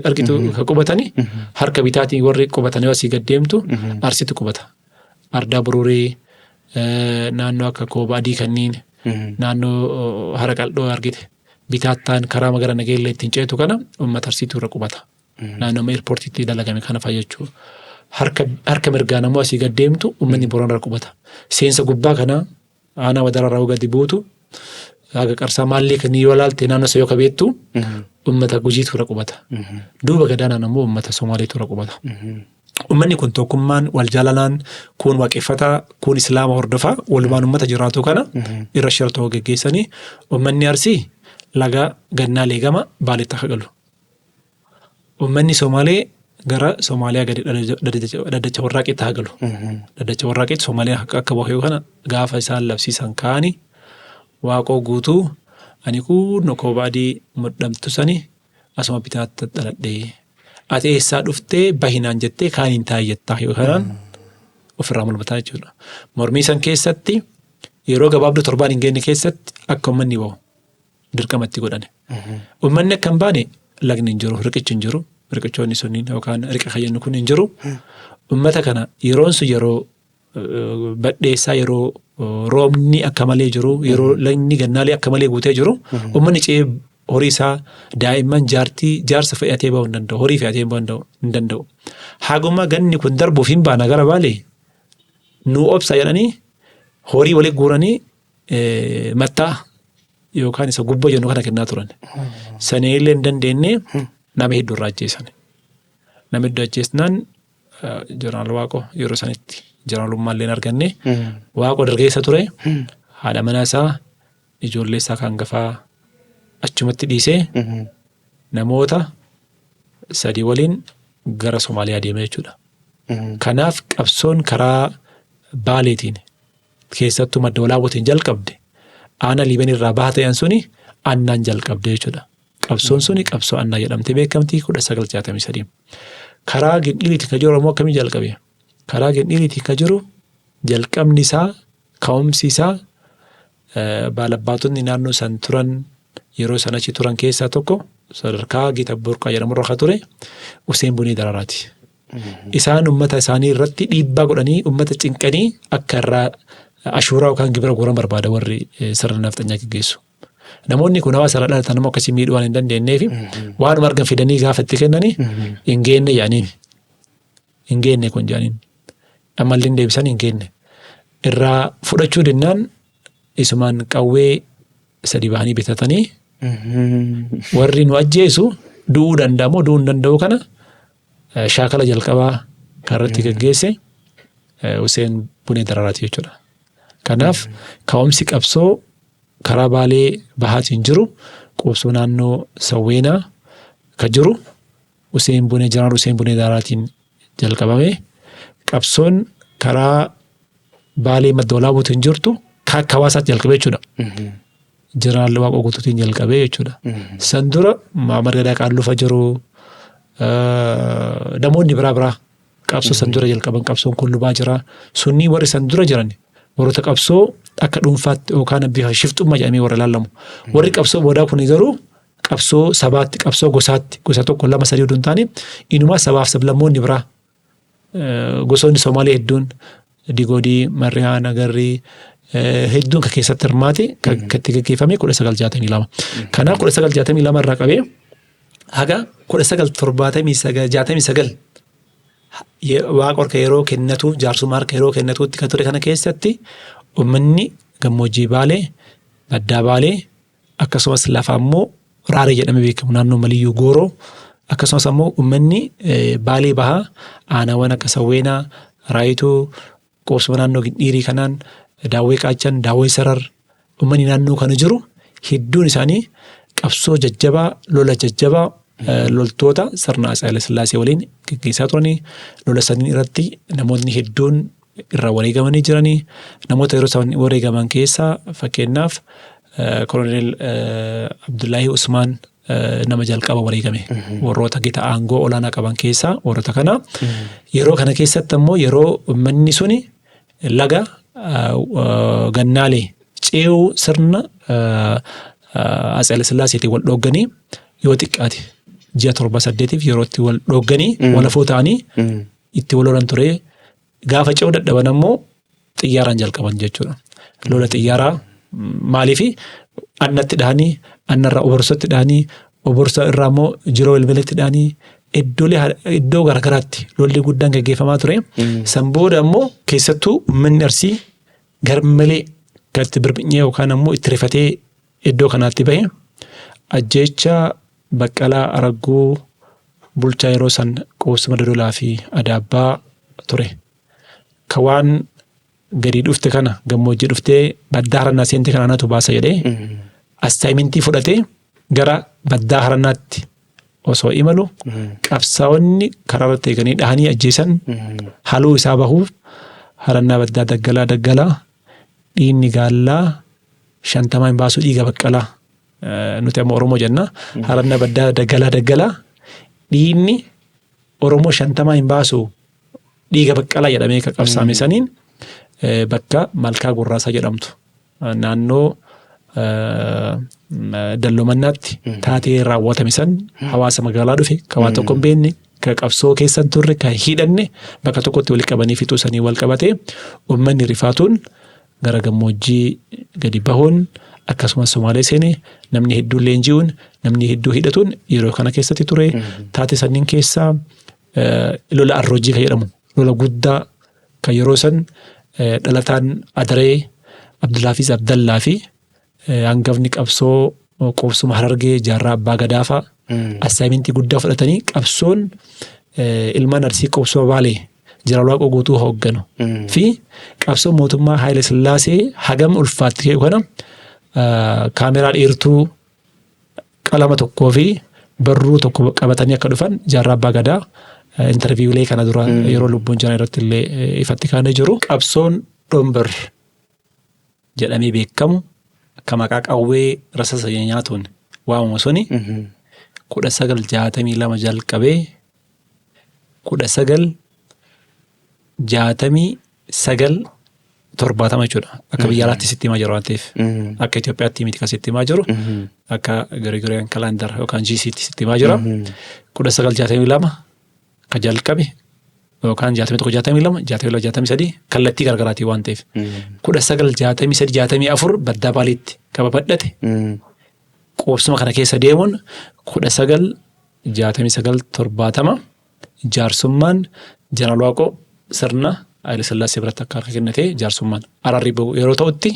argitu qubatani harka bitaatiin warri qubatanii asii gad deemtu Arsiitti qubata. Ardaa Buruuree naannoo akka Koobaa Adii kanniin naannoo Hara Qal'oo argite bitaattaan karaa magara Nageellee ittiin ceetu kana uummata Arsiitu irra qubata. Naannoo eerpoortiitti dalagame kana fa'a jechuudha. Harka mirgaan ammoo asii gad deemtu uummanni Booranaa irra qubata. Seensa gubbaa kana aanaa Wadararraa gadi buutu haga Qarsaa maallee kan yoo ilaalte naannoo isa yoo kabeettu uummata Gujiitu irra qubata. Duuba gadaanaan ammoo uummata Somaaleetu irra qubata. Uummanni kun tokkummaan wal jaalalaan kun waaqeffataa kun Islaama hordofaa walumaan uummata jiraatu kana irra shira tokko gaggeessanii uummanni Arsii laga gannaalee gama Baaleetti akka galu. Uummanni Somaalee gara Somaaliyaa gadi dhaddacha warraaqeetti haa galu. Dhaddacha warraaqeetti Somaaliyaa akka bahu kana gaafa isaan labsiisan kaanii waaqoo guutuu ani kun Koobaa Adii mudhamtu sani asuma bitaatti dhaladhee ati eessaa dhuftee bahinaan jettee kaaniin taayettaa yoo kanaan ofirraa mul'ataa jechuudha. Mormii san keessatti yeroo gabaabduu torbaan hin geenye keessatti akka uummanni bahu dirqamatti godhane. Uummanni akka hin baane lagni hin jiru, riqichi hin jiru, riqichoonni sunniin yookaan riqa kayyannu kun hin jiru. Uummata kana yeroon sun yeroo badheessaa yeroo roobni akka malee jiru, yeroo lagni gannaalee akka malee guutee jiru, uummanni ce'ee horii isaa daa'imman jaarsa fe'atee bahuu hin danda'u, horii fe'atee bahuu hin danda'u. Haguma ganni kun darbuuf hin baana gara Baalee nuu obsa jedhanii horii walii guuranii mattaa yookaan isa gubboo jennu kana kennaa turan. Sana illee hin dandeenye nama hedduu irraa ajjeesan. Nama hedduu ajjeesnaan Jeneraal Waaqoo yeroo sanitti jeneraal illee arganne Waaqoo dargaggeessa ture haadha manaa isaa ijoollee isaa kan hangafaa achumatti dhiisee namoota 3 waliin gara Somaaliyaa deeme jechuudha. Kanaaf qabsoon karaa Baaleetiin keessattuu madda walaabootiin jalqabde aanaa Liiban irraa bahaa ta'an suni Annaan jalqabde jechuudha. Qabsoon suni qabsoo Annaa jedhamtee beekamti 1963. Karaa Gindhiiriitiin kan jiru immoo akkamii jalqabe? Karaa Gindhiiriitiin kan jiru jalqabni isaa ka'umsi isaa baalabbaatonni naannoo san turan yeroo san achi turan keessaa tokko sadarkaa Gita Burqaa jedhamu irra ture Useen Bunee Dararaati. Isaan ummata isaanii irratti dhiibbaa godhanii ummata cinqanii akka irraa ashuuraa yookaan gibira guuran barbaada warri sirna nafxanyaa gaggeessu. Namoonni kun hawaasa irraa dhalatan immoo akkasii miidhuu waan hin dandeenyeef waan argan fidanii gaafa itti kennanii hin geenne yaaniin. Hin geenne kun jaaniin. Ammallee deebisan hin geenne. Irraa fudhachuu dinnaan isumaan qawwee 3 bahanii bitatanii warri nu ajjeesu du'uu danda'amoo du'uu hin danda'u kana shaakala jalqabaa kanarratti gaggeesse Useen Bunee Dararaati jechuudha. Kanaaf ka'umsi qabsoo karaa Baalee bahaatiin jiru qubsoo naannoo Sawweenaa kan jiru jeneraal Useen Bunee Dararaatiin jalqabame. Qabsoon karaa Baalee madda walaabootiin jirtu akka hawaasaatti jalqabee jechuudha. Jeneraal Waaqoo Guutuutiin jalqabee jechuudha. San dura Maamad Gadaa Qaallufa jiru namoonni biraa qabsoo san dura jalqaban qabsoon kun lubaa jira. Sunni warri san dura jiran warroota qabsoo akka dhuunfaatti yookaan bifa shiftummaa jedhamee warra ilaalamu. Warri qabsoo boodaa kun garuu qabsoo sabaatti qabsoo gosaatti gosa tokko 2 3 hedduun taane inumaa sabaaf sablammoonni biraa gosoonni Somaalee hedduun Digoodii, Marriyaa, Nagarrii hedduun kan keessatti hirmaate kan itti gaggeeffame 1962. Kanaaf 1962 irraa qabee haga 1969 Waaqa harka yeroo kennatu jaarsummaa harka yeroo kennatuutti kan ture kana keessatti uummanni gammoojjii Baalee, baddaa Baalee akkasumas lafa ammoo Raaree jedhamee beekamu naannoo Maliyyuu Gooroo akkasumas ammoo uummanni Baalee bahaa aanawwan akka Sawweenaa, Raayituu, qubsuma naannoo Gindhiirii kanaan Daawwee Qaachan, Daawwee Sarar uummanni naannoo kana jiru hedduun isaanii qabsoo jajjabaa, lola jajjabaa loltoota sirna Haayile Sillaasee waliin gaggeessaa turanii lola saniin irratti namoonni hedduun irraa wareegamanii jiranii. Namoota yeroo isaan wareegaman keessaa fakkeenyaaf Koloneel Abdullaahi Usmaan nama jalqaba wareegame warroota gita aangoo olaanaa qaban keessaa warroota kana. Yeroo kana keessatti ammoo yeroo uummanni suni laga Gannaalee ce'uu sirna Haayile Sillaaseetiin wal dhoogganii yoo xiqqaate ji'a 7-8 yeroo itti wal dhoogganii walafoo ta'anii itti wal lolan ture. Gaafa ce'uu dadhaban ammoo xiyyaaraan jalqaban jechuudha. Lola xiyyaaraa maaliifi annatti dhahanii annarraa oborsatti dhahanii oborsa irraa immoo jiroo ilbiletti dhahanii iddoo garagaraatti lolli guddaan gaggeeffamaa ture. San booda ammoo keessattuu uummanni Arsii garmalee kan itti birbinyee yookaan ammoo itti rifatee iddoo kanaatti bahe ajjeechaa Baqqalaa Aragguu bulchaa yeroo san qubsuma Dodolaa fi Adaabbaa ture. Ka waan gadi dhufte kana gammoojjii dhuftee baddaa harannaa seente kana anatu baasa jedhee assaayimentii fudhatee gara baddaa harannaatti osoo imalu qabsaa'onni karaa irratti eeganii dhahanii ajjeesan haluu isaa bahuuf harannaa baddaa daggalaa dhiinni gaallaa 50 hin baasu dhiiga Baqqalaa. Nuti amma Oromoo jenna harannaa baddaa daggalaa dhiinni Oromoo 50 hin baasu dhiiga Baqqalaa jedhamee kan qabsaame saniin bakka Malkaa Gurraasaa jedhamtu naannoo Dalloomannaatti taatee raawwatame san hawaasa magaalaa dhufe kan waan tokko hin beekne kan qabsoo keessan turre kan hidhanne bakka tokkotti walitti qabanii fixuu sanii wal qabatee uummanni rifaatuun gara gammoojjii gadi bahuun akkasumas Somaalee seenee namni hedduu leenji'uun namni hedduu hidhatuun yeroo kana keessatti ture. Taate sanniin keessaa lola Arroojii kan jedhamu lola guddaa kan yeroo san dhalataan Adaree Abdullaafiis Abdallaa fi hangafni qabsoo qubsuma Harargee Jaarraa Abbaa Gadaafaa assaayimentii guddaa fudhatanii qabsoon ilmaan Arsii qubsuma Baalee Jeneraal Waaqoo guutuu hoogganu fi qabsoo mootummaa Haayile Sillaasee hagam ulfaatti kana kaameraa dheertuu qalama tokkoo fi barruu tokko qabatanii akka dhufan Jaarraa Abbaa Gadaa interviiwulee kana dura yeroo lubbuun jiran irratti illee ifatti kaanee jiru. Qabsoon Dhomber jedhamee beekamu akka maqaa qawwee rasasa nyaatuun waamamu suni 1962 jalqabee 1969 70 jechuudha. Akka biyya alaatti sitti himaa jiru waan ta'eef akka Itoophiyaatti miti kan sitti himaa jiru akka Gregorian calendar yookaan GCT sitti himaa jira 1962 ka jalqabe yookaan 61 62 kallattii gargaraatii waan ta'eef 1963 baddaa baaliitti kaba badhate qoobsuma kana keessa deemuun 1969 70 jaarsummaan Jeneraal Waaqoo sirna Haayile Sillaasee biratti akka harka kennatee jaarsummaan araarri yeroo ta'utti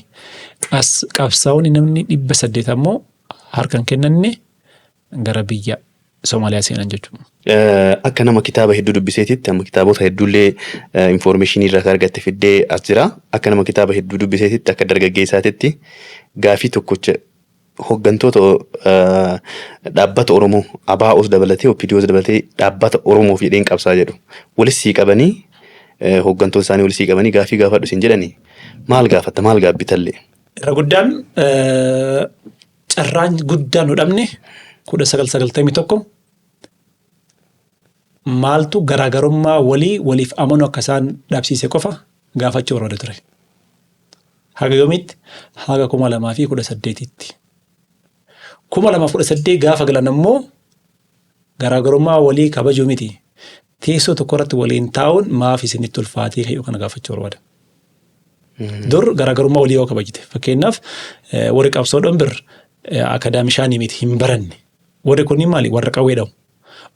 qabsaa'onni namni 800 ammoo harkaan kennanne gara biyya Somaaliyaa seenan jechuudha. Akka nama kitaaba hedduu dubbiseetitti amma kitaabota hedduullee information irraa argatte fiddee as jira. Akka nama kitaaba hedduu dubbiseetitti akka dargaggeessaatitti gaafii tokkocha hooggantoota dhaabbata Oromoo ABO's dabalatee OPDO's dabalatee dhaabbata Oromoo fi dheen qabsaa jedhu walisii qabanii hooggantoota isaanii walisii qabanii gaafii gaafadhu isin jedhanii maal gaafatta maal gaabbitallee. Irra guddaan carraan guddaan nu dhabne 1991 maaltu garaagarummaa waliif amanuu akka isaan dhaabsiise qofa gaafachuu barbaada ture. Haga yoomitti haga 2018tti. 2018 gaafa galan ammoo garaagarummaa walii kabajuu miti. Teessoo tokko irratti waliin taa'uun maaf isinitti ulfaatee kayyoo kana gaafachuu barbaada. Dur garaagarummaa walii yoo kabajite. Fakkeenyaaf warri qabsoo Dhomber akaadaamishaanii miti hin baranne. Warri kunniin maali? Warra qawwee dhawu.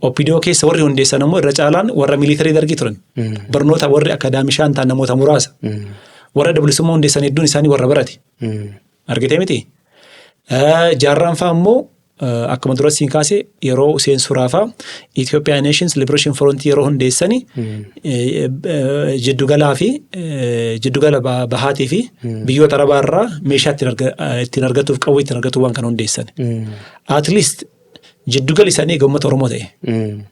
OPDO keessa warri hundeessan ammoo irra caalaan warra miilitarii dargii turan. Barnoota warri akaadaamishaan ta'an namoota muraasa. Warra dabalisummaa hundeessan hedduun isaanii warra barate. Argitee miti? Jaarraan fa'aa ammoo akkuma dura siin kaase yeroo Hussein Suraafaa Ethiopian Nations Liberation Front yeroo hundeessanii jiddugala bahaatii fi biyyoota arabaa irraa meeshaa ittiin argatuuf qawwee ittiin argatuuf waan kana hundeessan. At least jiddugal isaanii uummata Oromoo ta'e.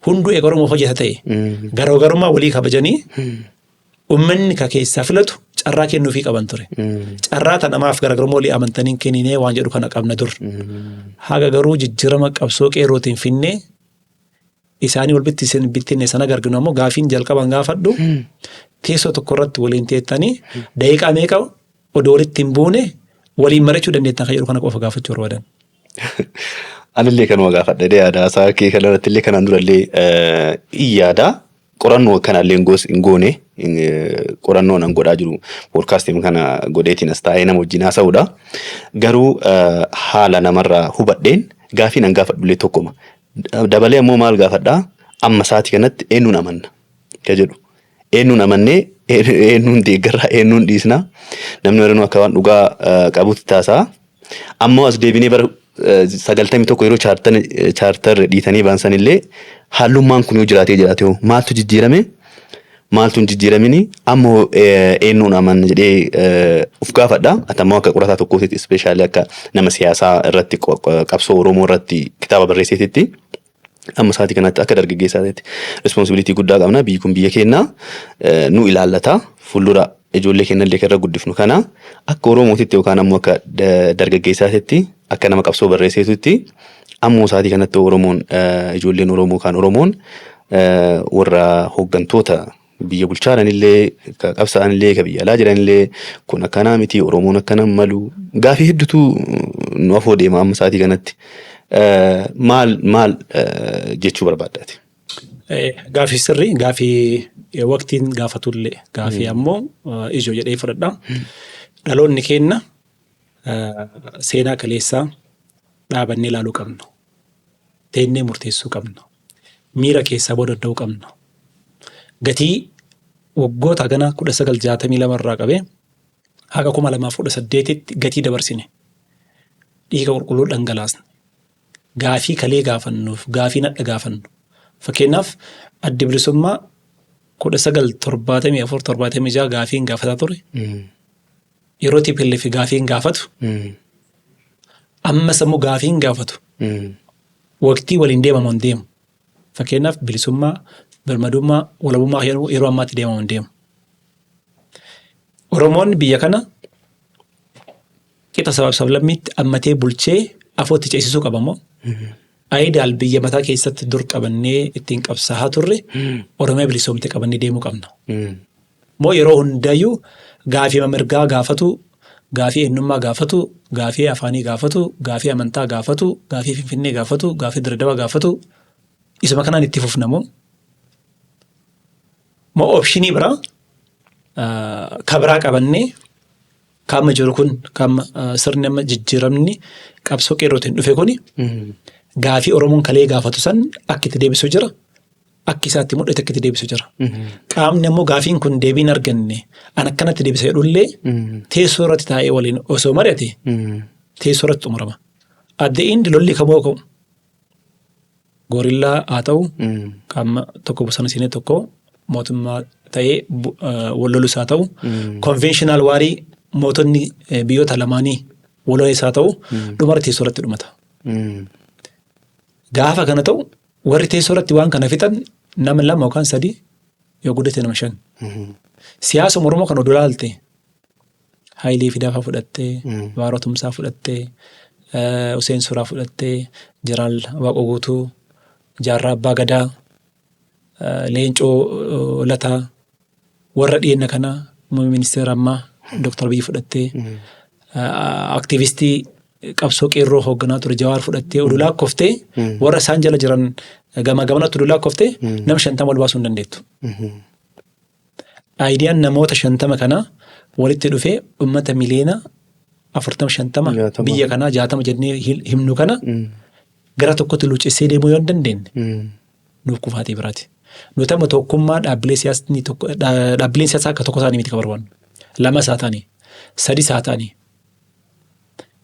Hunduu eega Oromoo hojjeta ta'e. Garaagarummaa walii kabajanii uummanni ka keessaa filatu carraa kennuufii qaban ture. Carraa tan namaaf garaagarummaa walii amantanii kenninee waan jedhu kana qabna dur. Haga garuu jijjiirama qabsoo qeerrootiin finnee isaanii wal bittinne sana garginu ammoo gaafiin jalqaban gaafadhu teessoo tokko irratti waliin teettanii daqiiqaa meeqa odoo walitti hin buune waliin mari'achuu dandeettan kan jedhu kana qofa gaafachuu barbaadan. Anillee kanuma gaafadha yaada isaa kee kanarratti illee kanaan durallee yaada qorannoo kanallee hin goone qorannoo nan godhaa jiru podcast kana godheetiin as taa'ee nama wajjin haasa'uudha. Garuu haala namarraa hubadheen gaafii nan gaafadhullee tokkuma. Dabalee ammoo maal gaafadhaa amma sa'aatii kanatti eenyuun amanna ka jedhu. Eenyuun amannee eenyuun deeggarraa eenyuun dhiisnaa namni waranuu akka waan dhugaa qabutti taasa'a. Ammoo as deebinee bara 91 yeroo chaartar dhiitanii baansanillee hallummaan kun yoo jiraatee maaltu jijjiirame maaltu hin jijjiiramini ammoo eenyuun amanna jedhee uf gaafadha. Atammoo akka qorataa tokkootti ispeeshaalii akka nama siyaasaa irratti qabsoo Oromoo irratti kitaaba barreesseetitti amma sa'aatii kanatti akka dargaggeessaatti responsibilitii guddaa qabna. Biyyi kun biyya keenya nu ilaallata fuuldura ijoollee keenyallee kan irra guddifnu kana akka Oromootitti yookaan ammoo akka dargaggeessaatti akka nama qabsoo barreesseetutti ammoo sa'aatii kanatti Oromoon ijoolleen Oromoo kan Oromoon warra hooggantoota biyya bulchaanillee qabsaa'anillee ka biyya alaa jiranillee kun akkanaa miti Oromoon akkana malu gaafii hedduutu nu afoo deema amma sa'aatii kanatti maal jechuu barbaaddaati. Gaafii sirrii gaafii waqtiin gaafatullee gaafii ammoo ijoo jedhee fudhadha. Dhaloonni keenya seenaa kaleessaa dhaabannee ilaaluu qabna. Teennee murteessuu qabna. Miira keessaa boodadda'uu qabna. Gatii waggoota ganaa 1962 irraa qabee haga 2018tti gatii dabarsine. Dhiiga qulqulluu dhangalaasne. Gaafii kalee gaafannuuf gaafii nadha gaafannu. Fakkeenyaaf addi bilisummaa 1974 gaafiin gaafataa ture. Yeroo TPLF gaafiin gaafatu ammas immoo gaafiin gaafatu waqtii waliin deemamu hin deemu. Fakkeenyaaf bilisummaa, birmadummaa, walabummaa yeroo ammaatti deemamu hin deemu. Oromoon biyya kana qixa sabaaf sablammiitti ammatee bulchee afootti ceesisuu qabamoo. Ayidaal biyya mataa keessatti dur qabannee ittiin qabsaa'aa turre Oromiyaa bilisoomte qabannee deemuu qabna. Moo yeroo hundayyuu gaafii mirgaa gaafatu, gaafii eenyummaa gaafatu, gaafii afaanii gaafatu, gaafii amantaa gaafatu, gaafii finfinnee gaafatu, gaafii Dirredawaa gaafatu isuma kanaan itti fufnamoo. Moo oopshinii biraa kabraa qabannee kaama jiru kun kaama sirni amma jijjiiramni qabsoo qeerrootiin dhufe kuni gaafii Oromoon kalee gaafatu san akka itti deebisu jira. Akka isaatti mul'ate akka itti deebisu jira. Qaamni ammoo gaafiin kun deebiin arganne an akkanatti deebisa jedhullee teessoo irratti taa'ee waliin osoo mari'ate teessoo irratti xumurama. Adda inni lolli kamoo ka'u goorillaa haa ta'u qaama tokko bosona siinee tokko mootummaa ta'ee wallolus haa ta'u konvenshinal waarii mootonni biyyoota lamaanii walolees haa ta'u dhumara teessoo irratti dhumata. Gaafa kana ta'u warri teessoo irratti waan kana fixan nama 2 yookaan 3 yoo guddate nama 5. Siyaasa Oromoo kan oduu laalte Hayilee Fidaafaa fudhattee, Baaroo Tumsaa fudhattee, Hussein Suuraa fudhattee, Jeneraal Waaqoo Guutuu, Jaarraa Abbaa Gadaa, Leencoo Lataa warra dhiyenna kana ministeera ammaa Dr. Abiyyi fudhattee, aktiivistii qabsoo qeerroo hoogganaa ture Jawaar fudhattee oduu laakkoftee warra isaan jala jiran gamanatti oduu laakkoftee nama 50 wal baasuu hin dandeettu. Aayidiyaan namoota 50 kana walitti dhufee uummata miliyoona 40-50 biyya kanaa 60 jennee himnu kana gara tokkotti luucessee deemuu yoo hin dandeenye nuuf kufaatii biraati. Nuti amma tokkummaa dhaabbilee siyaasaa akka tokko isaanii miti ka barbaannu. 2 isaa ta'anii 3 isaa ta'anii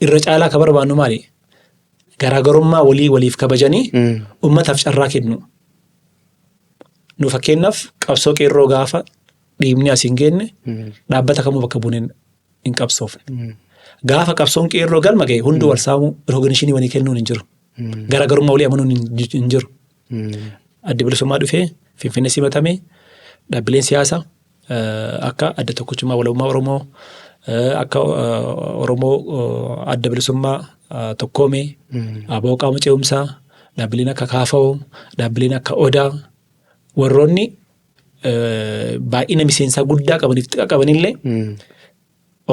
irra caalaa ka barbaannu maali? Garaagarummaa waliif kabajanii uummataaf carraa kennu. Nu fakkeenyaaf qabsoo qeerroo gaafa dhiibni asiin geenne dhaabbata kamuu bakka buuneen hin qabsoofne. Gaafa qabsoon qeerroo galma ga'e hundi wal saamuu rognishinii walii kennuun hin jiru. Garaagarummaa walii amanuun hin jiru. Adda bilisummaa dhufee Finfinnee simatamee dhaabbileen siyaasaa akka adda tokkichummaa walabummaa Oromoo akka Oromoo adda bilisummaa tokkoomee aboo qaama ce'umsaa dhaabbileen akka KFO dhaabbileen akka Odaa warroonni baay'ina miseensaa guddaa qabanillee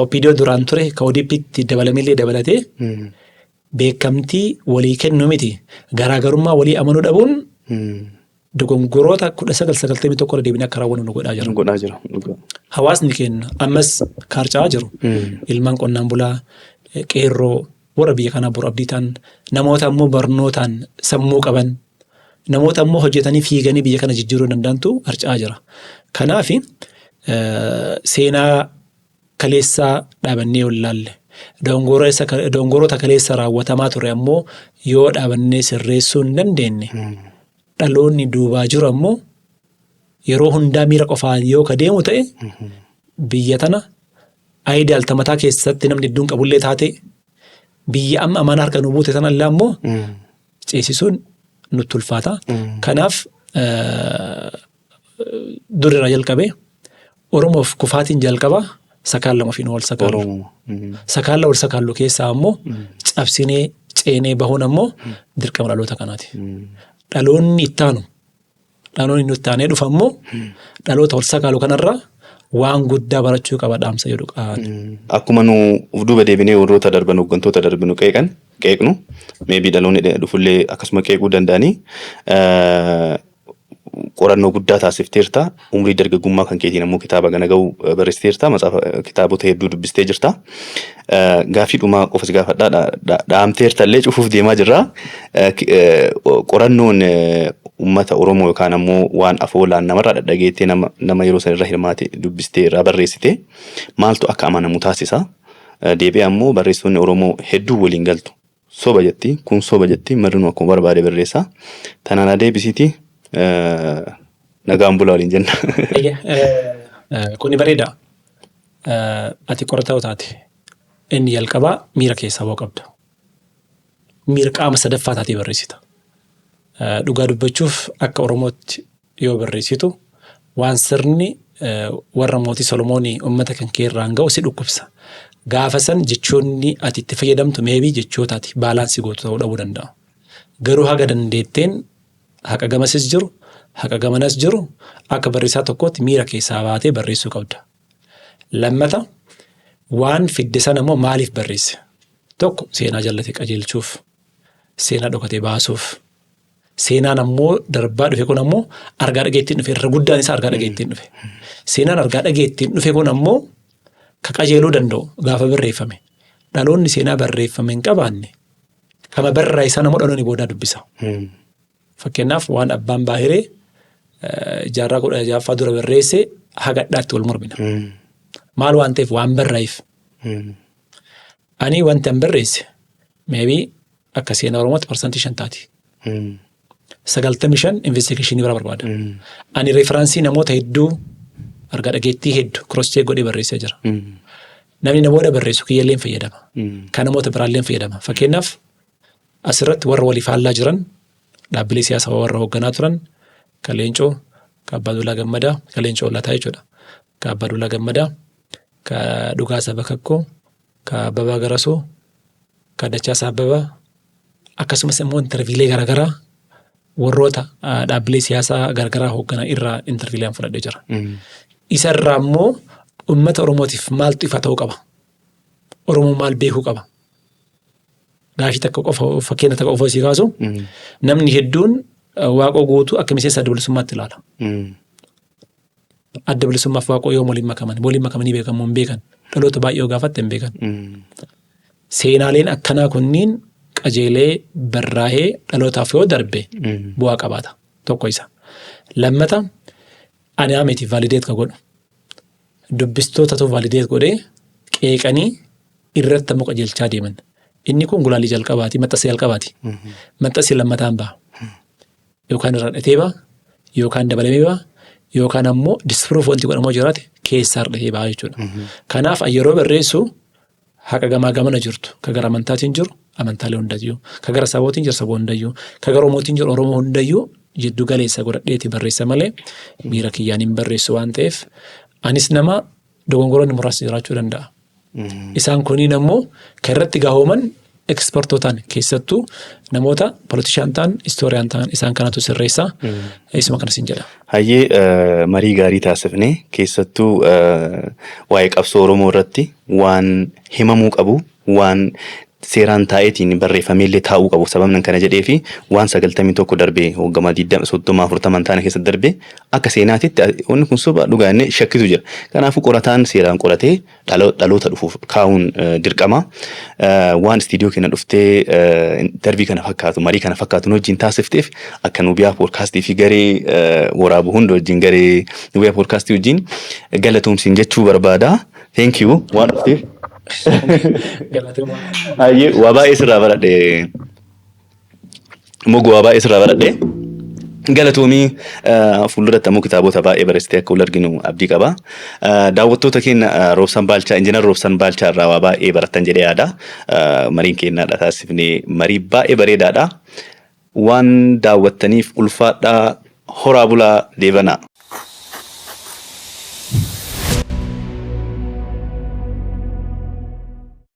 OPDO duraan ture ka ODP'tti dabalamillee dabalatee beekamtii walii kennu miti garaagarummaa walii amanuu dhabuun dogongoroota 1991 deebinee akka raawwannu nu godhaa jira. Hawaasni keenya ammas kaarca'aa jiru. Ilmaan qonnaan bulaa qeerroo warra biyya kanaa boru abdii ta'an namoota ammoo barnootaan sammuu qaban namoota ammoo hojjetanii fiiganii biyya kana jijjiiruu danda'antu harca'aa jira. Kanaaf seenaa kaleessaa dhaabannee yoo ilaalle dogongoroota kaleessa raawwatamaa ture ammoo yoo dhaabannee sirreessuu hin dandeenye dhaloonni duubaa jiru ammoo yeroo hundaa miira qofaan yoo ka deemu ta'e biyya tana aayidaal tamataa keessatti namni hedduun qabullee taate biyya amma amaan harka nu buute tanallee ammoo ceesisuun nutti ulfaata. Kanaaf durirraa jalqabee Oromoof kufaatiin jalqaba sakaallama ofiin wal sakaallu. Sakaalla wal sakaallu keessaa ammoo cabsinee ceenee bahuun ammoo dirqama dhaloota kanaati. Dhaloonni ittaanu dhaloonni nutti taanee dhufa ammoo dhaloota wal sakaalu kanarraa waan guddaa barachuu qaba dhaamsa jedhu qaban. Akkuma nu duuba deebinee warroota darban hooggantoota darbinu qeeqnu meebii dhaloonni dhufullee akkasuma qeequu danda'anii qorannoo guddaa taasifteerta umrii dargaggummaa kan keetiin ammoo kitaaba gana ga'u barreessiteerta kitaabota hedduu dubbistee jirta. Gaafii dhumaa qofas gaafadhaa dhaamteertallee cufuuf deemaa jirra. Qorannoon uummata Oromoo yookaan ammoo waan afoolaan namarraa dhadhageettee nama yeroo san irra hirmaate dubbistee irraa barreessite maaltu akka amanamu taasisa. Deebi'ee ammoo barreessitoonni Oromoo hedduu waliin galtu. Soba jetti kun soba jetti marrinuu akkuma barbaade barreessa. Tanaan deebisiiti nagaan bulaa waliin jenna. Kuni bareeda. Ati qorataa taate inni jalqabaa miira keessaa ba'uu qabda. Miira qaama sadaffaa taatee barreessita. Dhugaa dubbachuuf akka Oromootti yoo barreessitu waan sirni warra mootii Solomoonii uummata kan keerraan ga'u si dhukkubsa. Gaafa san jechoonni ati itti fayyadamtu meebii jechootaati baalaansii gootu ta'uu dhabuu danda'a. Garuu haga dandeetteen haqa gamasis jiru haqa gamanas jiru akka barreessaa tokkootti miira keessaa baatee barreessuu qabda. Lammata waan fidde sana immoo maaliif barreesse? Tokko seenaa jallatee qajeelchuuf, seenaa dhokatee baasuuf, seenaan ammoo darbaa dhufe kun ammoo argaa dhageettiin dhufe irra guddaan isaa argaa dhageettiin dhufe. Seenaan argaa dhageettiin dhufe kun ammoo ka qajeeluu danda'u gaafa barreeffame. Dhaloonni seenaa barreeffame hin qabaanne kama barreessan ammoo dhaloonni boodaa dubbisa. Fakkeenyaaf waan abbaan Baahiree jaarraa 16ffaa dura barreesse hagadhaatti wal mormina. Maal waan ta'eef waan barraa'eef. Ani wanti an barreesse maybe akka seenaa Oromootti parsantii 5%. 95 investigationii bira barbaada. Ani referaansii namoota hedduu argaa dhageettii hedduu cross check godhee barreessee jira. Namni namoota barreessu kiyyaallee hin fayyadama. Kan namoota biraallee hin fayyadama. Fakkeenyaaf asirratti warra waliif haallaa jiran dhaabbilee siyaasaa warra hoogganaa turan kan Leencoo, kan Abbaa Duulaa Gammadaa, kan Leencoo Lataa jechuudha. Kan Abbaa Duulaa Gammadaa, kan Dhugaasaa Bakakkoo, kan Abbabaa Garasoo, kan Dachaasaa Abbabaa akkasumas immoo interviilee garaagaraa warroota dhaabbilee siyaasaa garaagaraa hoogganaa irraa interviileen fudhadhee jira. Isa irraa immoo uummata Oromootiif maaltu ifa ta'uu qaba? Oromoo maal beekuu qaba? Gaafii takka qofa fakkeenya takka qofa si kaasu namni hedduun waaqoo guutuu akka miseensa adda bilisummaatti ilaala. Adda bilisummaaf waaqoo yoo waliin makamanii beekamu hin beekan. Dhaloota baay'ee yoo gaafatte hin beekan. Seenaaleen akkanaa kunniin qajeelee barraa'ee dhalootaaf yoo darbe bu'aa qabaata. Tokko isa. Lammata ani ameetiif vaalideet ka godhu. Dubbistootatu vaalideet godhee qeeqanii irratti ammoo qajeelchaa deeman. Inni kun gulaalii jalqabaati, maxxansa jalqabaati. Maxxansi lammataan ba'a. Yookaan irra dhatee ba'a, yookaan dabalamee ba'a, yookaan ammoo disproof wanti godhamoo jiraate keessaa dhatee ba'a jechuudha. Kanaaf yeroo barreessu haqa gamaa gamana jirtu, ka gara amantaatiin jiru amantaalee hundayyuu, ka gara sabootiin jiru saboo hundayyuu, ka gara Oromootiin jiru Oromoo hundayyuu jiddu galeessa godhadheeti barreessa malee miira kiyyaan hin barreessu waan ta'eef anis nama dogongoroonni muraasni jiraachuu danda'a. Isaan kuniin ammoo kan irratti gahooman ekspertootaan keessattuu namoota politishaan ta'an, istooriyaan ta'an isaan kanatu sirreessaa. Isuma kanas hin jedha. Hayyee marii gaarii taasifne keessattuu waa'ee qabsoo Oromoo irratti waan himamuu qabu, waan seeraan taa'eetiin barreeffameellee taa'uu qabu sababni kana jedhee fi waan 91 darbee hoggamaa 30 taana keessa darbee akka seenaatitti wanni kun soba dhugaanne shakkitu jira. Kanaafuu qorataan seeraan qoratee dhaloota dhufuuf kaa'uun dirqama. Waan istiidiyoo keenya dhuftee darbii kana fakkaatu marii kana fakkaatu wajjin taasifteef akka Nubiyaa poodkaastii fi garee waraabu hunda wajjin garee Nubiyaa poodkaastii wajjin galatoomsiin jechuu barbaada. Thank you waan dhufteef. Hayyee waa baay'ee sirraa baradhe. Mogu waa baay'ee sirraa baradhe. Galatoomii fuulduratti ammoo kitaabota baay'ee barreessitee akka wal arginu abdii qaba. Daawwattoota keenya Roobsan Baalchaa Injiinar Roobsan Baalchaa irraa waa baay'ee barattan jedhee yaada. Mariin keenyaadha taasifnee marii baay'ee bareedaadha. Waan daawwattaniif ulfaadhaa horaa bulaa deebanaa.